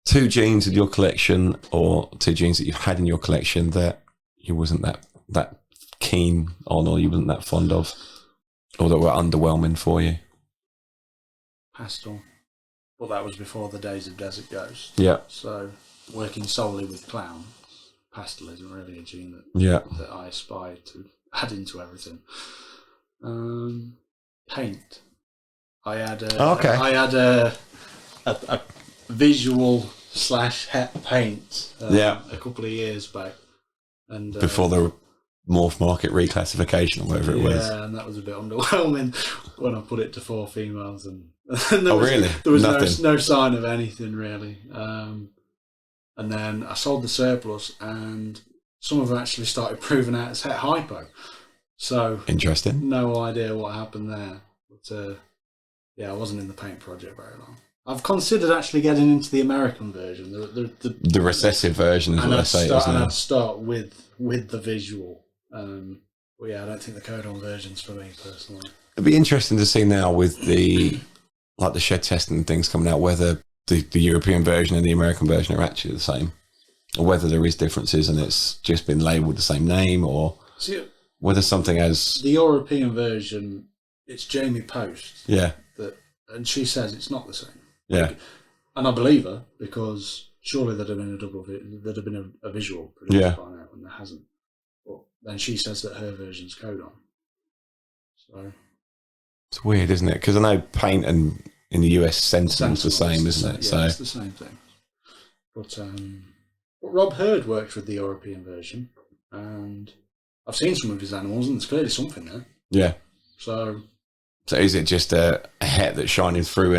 2 genes in your collection, or 2 genes that you've had in your collection that you wasn't that keen on, or you wasn't that fond of, or that were underwhelming for you. Pastel. Well, that was before the days of Desert Ghost. Yeah. So working solely with clown, pastel isn't really a gene that I aspired to add into everything. Paint. I had a visual slash het paint Yeah. a couple of years back. And Before the morph market reclassification or whatever it was. Yeah, and that was a bit underwhelming when I put it to 4 females. And Really? There was Nothing. no sign of anything, really. And then I sold the surplus, and some of them actually started proving out as het hypo. So Interesting. no idea what happened there. But yeah, I wasn't in the paint project very long. I've considered actually getting into the American version, The recessive version is and what I I'd say, start, isn't and it? I'd start with the visual. But yeah, I don't think the codon version's for me personally. It'd be interesting to see now with the shed testing and things coming out, whether the European version and the American version are actually the same, or whether there is differences and it's just been labelled the same name, or See, whether something has. the European version, it's Jamie Post Yeah, and she says it's not the same. yeah, And I believe her, because surely there'd have been a visual produced Yeah. by now, and there hasn't. But then she says that her version's codon. So it's weird, isn't it? Because I know paint and in the US Sentinel's the Sentinel same, is isn't the it? same- So yeah, it's the same thing. But Rob Hurd works with the European version, and I've seen some of his animals, and there's clearly something there. yeah. So So is it just a het that's shining through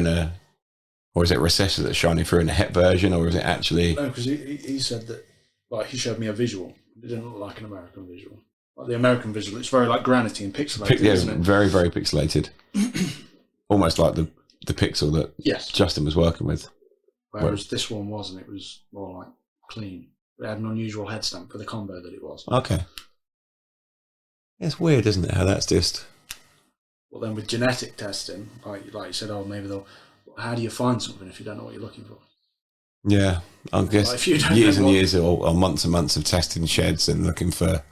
or is it recessive that's shining through in a het version, or is it actually? no, because he said that, like, he showed me a visual. It didn't look like an American visual. Like the American visual, it's very like granity and pixelated, Yeah, isn't it? very, very pixelated. Almost like the pixel that Yes. Justin was working with. Whereas this one wasn't. It was more like clean. It had an unusual head stamp for the combo that it was. Okay. It's weird, isn't it? How that's just. But then with genetic testing, like you said, maybe they'll. How do you find something if you don't know what you're looking for? Yeah, I guess Like, if you don't years know and what- years or months and months of testing sheds and looking for.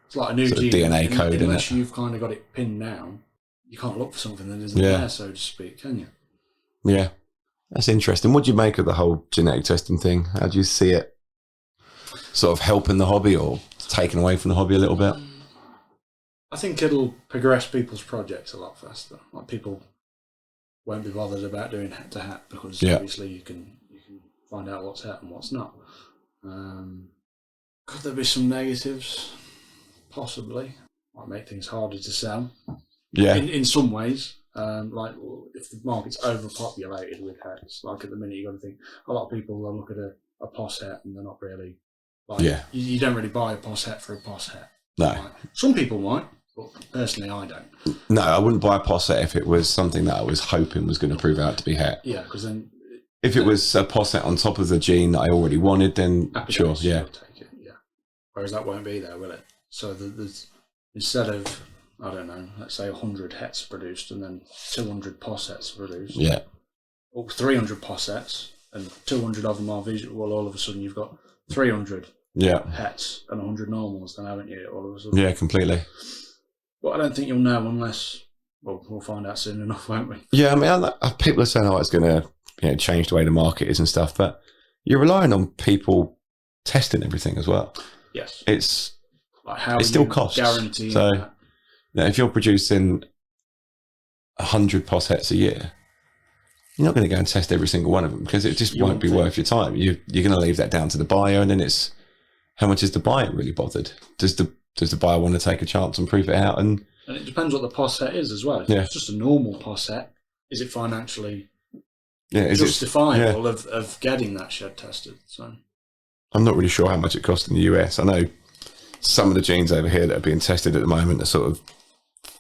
It's like a new Sort of gene. DNA code, isn't Unless it? you've kind of got it pinned down, you can't look for something that isn't Yeah. there, so to speak, can you? Yeah, that's interesting. What do you make of the whole genetic testing thing? How do you see it sort of helping the hobby or taking away from the hobby a little bit? I think it'll progress people's projects a lot faster. Like, people won't be bothered about doing hat to hat because Yeah. obviously you can find out what's hat and what's not. Could there be some negatives? Possibly. Might make things harder to sell. Yeah, In some ways. Like, if the market's overpopulated with hats, like at the minute, you've got to think a lot of people will look at a POS hat and they're not really. Like, Yeah. You don't really buy a POS hat for a POS hat. no. Like, some people might, but personally, I don't. No, I wouldn't buy a posset if it was something that I was hoping was going to prove out to be het. Yeah, because then If it was a posset on top of the gene that I already wanted, then sure, Appetites yeah. will take it, yeah. Whereas that won't be there, will it? So there's, instead of, I don't know, let's say 100 hets produced and then 200 possets produced, Yeah, or 300 possets and 200 of them are visual, well, all of a sudden you've got 300 yeah, hets and 100 normals, then haven't you? All of a sudden. yeah, completely. But I don't think you'll know unless, well, we'll find out soon enough, won't we? Yeah, I mean, people are saying, oh, it's going to change the way the market is and stuff, but you're relying on people testing everything as well. Yes. It's Like, how it still you costs. guarantee So, that. if you're producing 100 possets a year, you're not going to go and test every single one of them because it just You won't won't be think. worth your time. You're going to leave that down to the buyer, and then it's how much is the buyer really bothered? Does the buyer want to take a chance and prove it out? And it depends what the posset is as well. If Yeah. it's just a normal posset, is it financially yeah, is it? justifiable of getting that shed tested? So I'm not really sure how much it costs in the US. I know some of the genes over here that are being tested at the moment are sort of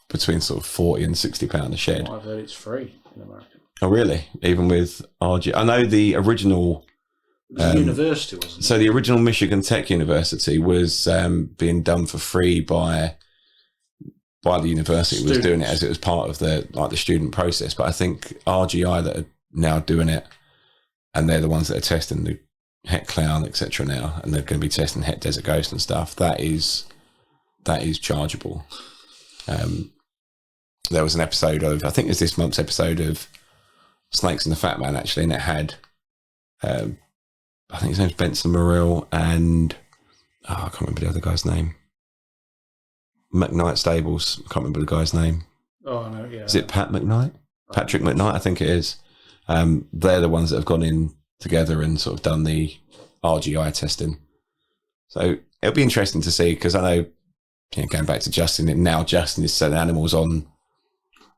between sort of £40 and £60 a shed. I've heard it's free in America. Oh, really? Even with RG? I know the original. It was a university, wasn't it? So the original Michigan Tech University was being done for free by the university. Was doing it as it was part of the student process. But I think RGI that are now doing it, and they're the ones that are testing the Het Clown, etc. now, and they're going to be testing Het Desert Ghost and stuff. That is chargeable. There was an episode of, I think it was this month's episode of Snakes and the Fat Man, actually, and it had, I think his name's Benson Morrill, and I can't remember the other guy's name. McKnight Stables, I can't remember the guy's name. Oh, no, yeah. Is it Pat McKnight? Patrick McKnight, I think it is. They're the ones that have gone in together and sort of done the RGI testing. So it'll be interesting to see, because I know, going back to Justin, now Justin is selling animals on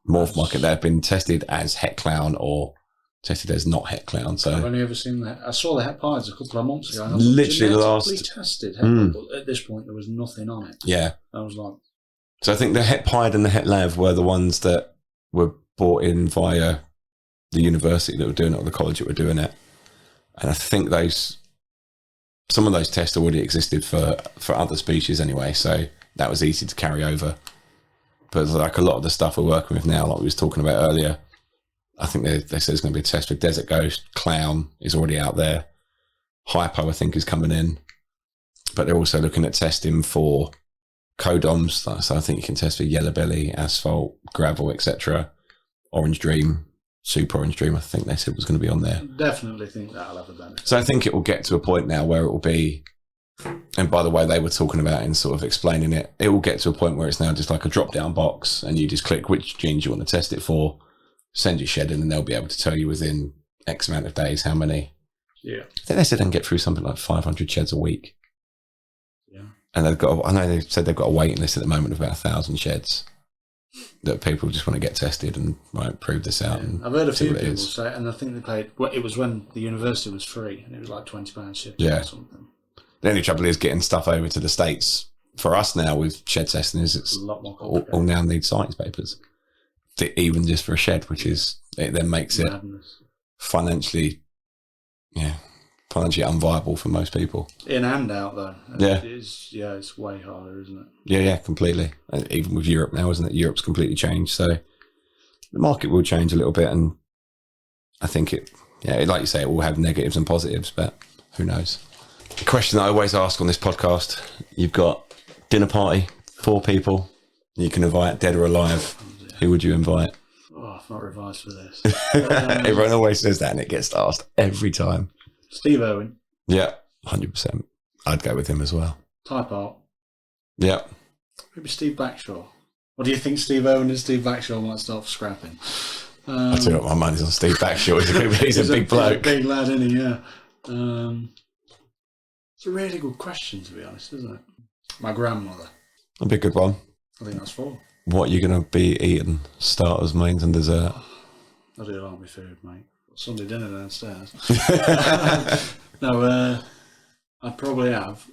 Morph Market that have been tested as het clown or tested as not het clown. So I've only ever seen that. I saw the het pies a couple of months ago. And I literally genetically last tested, but at this point there was nothing on it. Yeah. I was like, so I think the het pied and the het lav were the ones that were brought in via the university that were doing it, or the college that were doing it. And I think some of those tests already existed for other species anyway, so that was easy to carry over. But like a lot of the stuff we're working with now, like we was talking about earlier, I think they said there's going to be a test for Desert Ghost. Clown is already out there. Hypo, I think, is coming in. But they're also looking at testing for codoms. So I think you can test for Yellow Belly, Asphalt, Gravel, etc. Orange Dream, Super Orange Dream, I think they said was going to be on there. definitely think that'll have a benefit. So I think it will get to a point now where it will be, and by the way they were talking about in sort of explaining it, it will get to a point where it's now just like a drop-down box and you just click which genes you want to test it for, send your shed in, and they'll be able to tell you within X amount of days how many. Yeah. I think they said they can get through something like 500 sheds a week. Yeah. And I know they said they've got a waiting list at the moment of about 1,000 sheds that people just want to get tested and prove this out. Yeah. And I've heard a see few what it people is. say, and I think they paid. Well, it was when the university was free, and it was like £20 shipping Yeah. or something. The only trouble is getting stuff over to the States for us now with shed testing is it's A lot more all complicated. now need science papers, even just for a shed, which is, it then makes it Madness. financially unviable for most people. In and out though. Yeah. It's way harder, isn't it? Yeah, completely. And even with Europe now, isn't it? Europe's completely changed, so the market will change a little bit, and I think like you say, it will have negatives and positives, but who knows? The question that I always ask on this podcast: you've got dinner party, 4 people, you can invite dead or alive. Who would you invite? Oh, I've not revised for this. Everyone always says that, and it gets asked every time. Steve Owen, Yeah, 100%. I'd go with him as well. type art. Yeah. Maybe Steve Backshaw. What do you think Steve Owen and Steve Backshaw might start scrapping? I tell you what, my money's on Steve Backshaw. He's a big bloke. He's a big lad, isn't he? Yeah. It's a really good question, to be honest, isn't it? My grandmother. That'd be a good one. I think that's 4. What are you going to be eating? Starters, mains, and dessert? I do like my food, mate. Sunday dinner downstairs. No, I'd probably have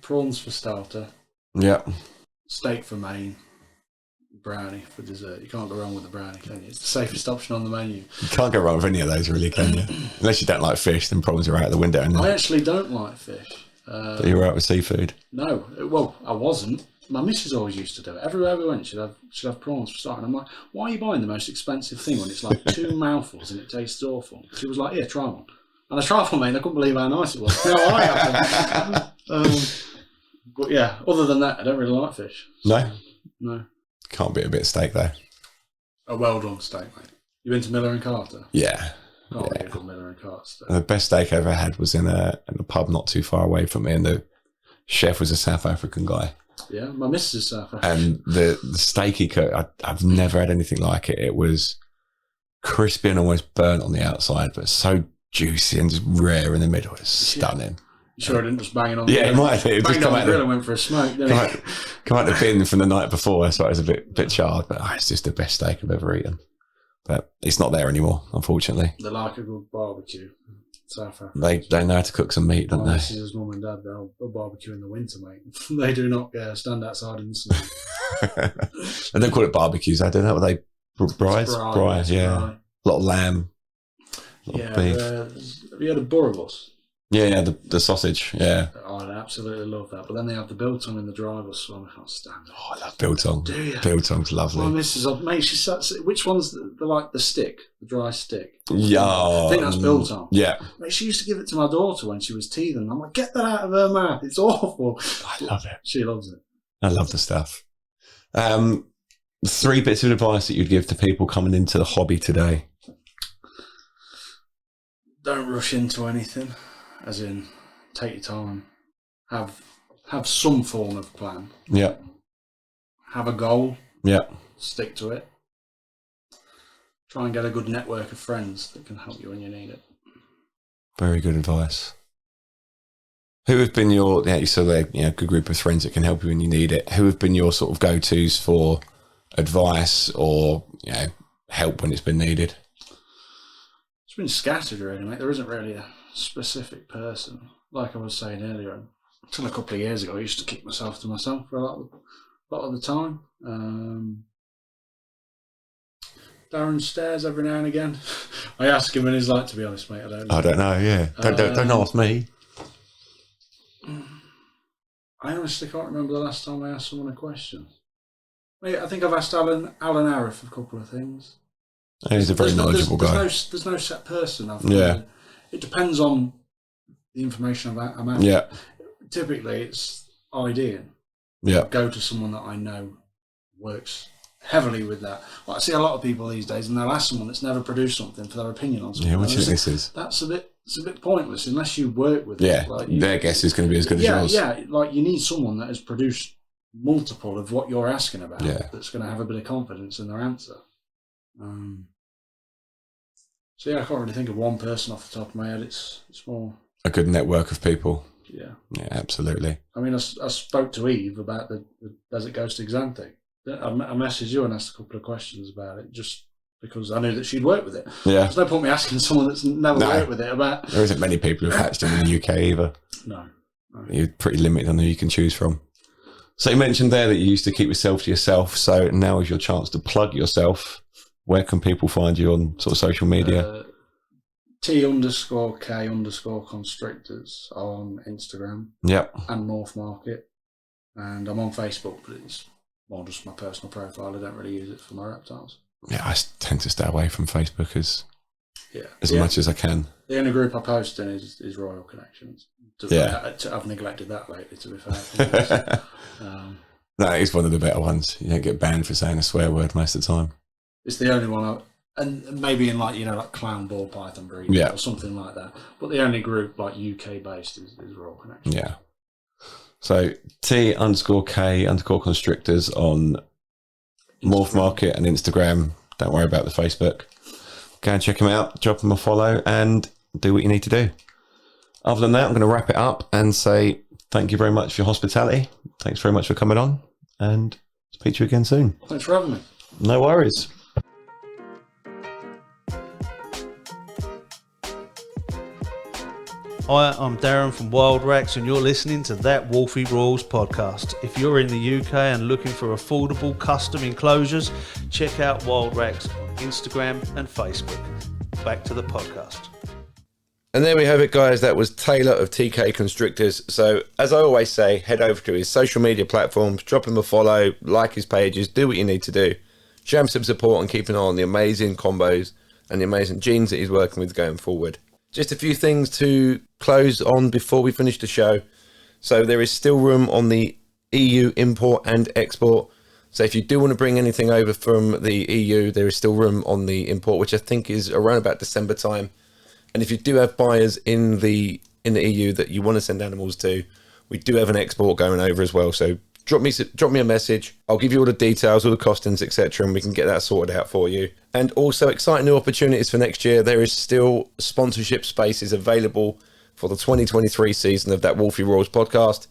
prawns for starter, Yeah. steak for main, brownie for dessert. You can't go wrong with the brownie, can you? It's the safest option on the menu. You can't go wrong with any of those, really, can you? Unless you don't like fish, then problems are out the window. And I actually don't like fish. you're out with seafood. No, well, I wasn't. My missus always used to do it. Everywhere we went, she'd have prawns for starting. I'm like, why are you buying the most expensive thing when it's like 2 mouthfuls and it tastes awful? She was like, here, try one. And I tried one, mate, and I couldn't believe how nice it was. No, I haven't. But yeah, other than that, I don't really like fish. No? No. Can't beat a bit of steak, though. A well-done steak, mate. You been to Miller and Carter? Yeah. Can't be a good Miller and Carter steak. The best steak I ever had was in a pub not too far away from me, and the chef was a South African guy. Yeah, my missus is South African. And the steak he cooked, I've never had anything like it. It was crispy and almost burnt on the outside, but so juicy and just rare in the middle. It's stunning. You sure I didn't just bang it on Yeah, it might have. It just banged come on out the grill the, and went for a smoke, didn't it? come out the bin from the night before, so it was a bit charred, but it's just the best steak I've ever eaten. But it's not there anymore, unfortunately. They like a good barbecue. South Africa. They know how to cook some meat, don't My they? missus' mum and dad, they'll barbecue in the winter, mate. They do not stand outside in the snow. And they call it barbecues, I don't know what they brides? Bri, yeah. Braai. A lot of lamb. A lot of beef. Have you had a Boerewors? Yeah, the sausage, yeah. Oh, I absolutely love that. But then they have the biltong in the driver's, so I can't stand it. Oh, I love biltong. Do you? Biltong's lovely. My missus, mate, she sat. Which one's the like the stick, the dry stick? Yeah. I think that's biltong. Yeah. Mate, she used to give it to my daughter when she was teething. I'm like, get that out of her mouth. It's awful. I love it. She loves it. I love the stuff. 3 bits of advice that you'd give to people coming into the hobby today. Don't rush into anything. As in, take your time. Have some form of plan. Yeah. Have a goal. Yeah. Stick to it. Try and get a good network of friends that can help you when you need it. Very good advice. Who have been your, so they're good group of friends that can help you when you need it. Who have been your sort of go-tos for advice or help when it's been needed? It's been scattered, really, mate. There isn't really a specific person. Like I was saying earlier, until a couple of years ago, I used to keep myself to myself for a lot of the time. Darren stares every now and again. I ask him and he's like, to be honest, mate, I don't know. I don't know, yeah. Don't ask me. I honestly can't remember the last time I asked someone a question. Mate, I think I've asked Alan Arif a couple of things. He's a very knowledgeable guy. There's no set person. It depends on the information I'm after. Yeah. Typically, it's ideaing. Yeah. Go to someone that I know works heavily with that. Like, I see a lot of people these days, and they'll ask someone that's never produced something for their opinion on something. Yeah, what do you think this is? It's a bit pointless unless you work with it. Yeah, their guess is going to be as good as yours. Yeah, like you need someone that has produced multiple of what you're asking about. Yeah. That's going to have a bit of confidence in their answer. So I can't really think of one person off the top of my head. It's more a good network of people. Yeah. Yeah, absolutely. I mean, I spoke to Eve about the Desert Ghost exam thing. I messaged you and asked a couple of questions about it just because I knew that she'd worked with it. Yeah. There's no point me asking someone that's never worked with it about. There isn't many people who've hatched in the UK either. No. You're pretty limited on who you can choose from. So you mentioned there that you used to keep yourself to yourself. So now is your chance to plug yourself. Where can people find you on sort of social media? T_K_Constrictors on Instagram. Yep. And North Market. And I'm on Facebook, but it's more just my personal profile. I don't really use it for my reptiles. Yeah, I tend to stay away from Facebook as much as I can. The only group I post in is Royal Connections. I've neglected that lately, to be fair. No, it's one of the better ones. You don't get banned for saying a swear word most of the time. It's the only one, and maybe in like clown ball python breeding or something like that. But the only group like UK based is Royal Connections. Yeah. So T_K_Constrictors on Morph Market and Instagram. Don't worry about the Facebook. Go and check them out, drop them a follow, and do what you need to do. Other than that, I'm going to wrap it up and say thank you very much for your hospitality. Thanks very much for coming on, and speak to you again soon. Thanks for having me. No worries. Hi, I'm Darren from Wild Rex, and you're listening to That Wolfie Rules podcast. If you're in the UK and looking for affordable custom enclosures, check out Wild Rex on Instagram and Facebook. Back to the podcast. And there we have it, guys. That was Taylor of TK Constrictors. So, as I always say, head over to his social media platforms, drop him a follow, like his pages, do what you need to do. Show him some support and keep an eye on the amazing combos and the amazing genes that he's working with going forward. Just a few things to close on before we finish the show. So there is still room on the EU import and export. So if you do want to bring anything over from the EU, there is still room on the import, which I think is around about December time. And if you do have buyers in the EU that you want to send animals to, we do have an export going over as well. So drop me a message. I'll give you all the details, all the costings, etc., and we can get that sorted out for you. And also exciting new opportunities for next year. There is still sponsorship spaces available for the 2023 season of That Wolfie Rules podcast.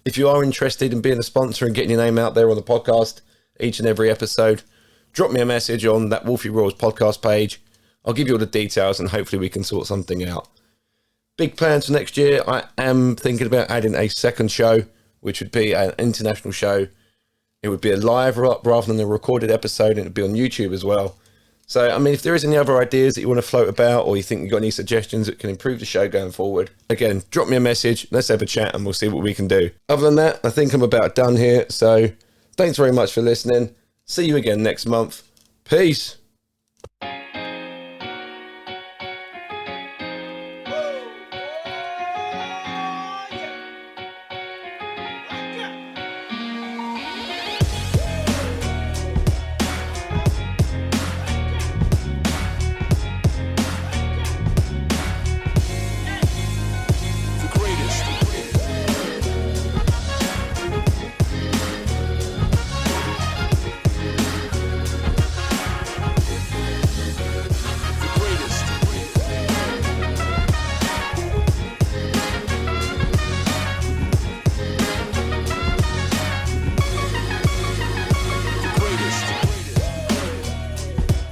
If you are interested in being a sponsor and getting your name out there on the podcast each and every episode, drop me a message on That Wolfie Rules podcast page. I'll give you all the details and hopefully we can sort something out. Big plans for next year. I am thinking about adding a second show, which would be an international show. It would be a live rather than a recorded episode, and it would be on YouTube as well. So, I mean, if there is any other ideas that you want to float about, or you think you've got any suggestions that can improve the show going forward, again, drop me a message, let's have a chat, and we'll see what we can do. Other than that, I think I'm about done here. So, thanks very much for listening. See you again next month. Peace.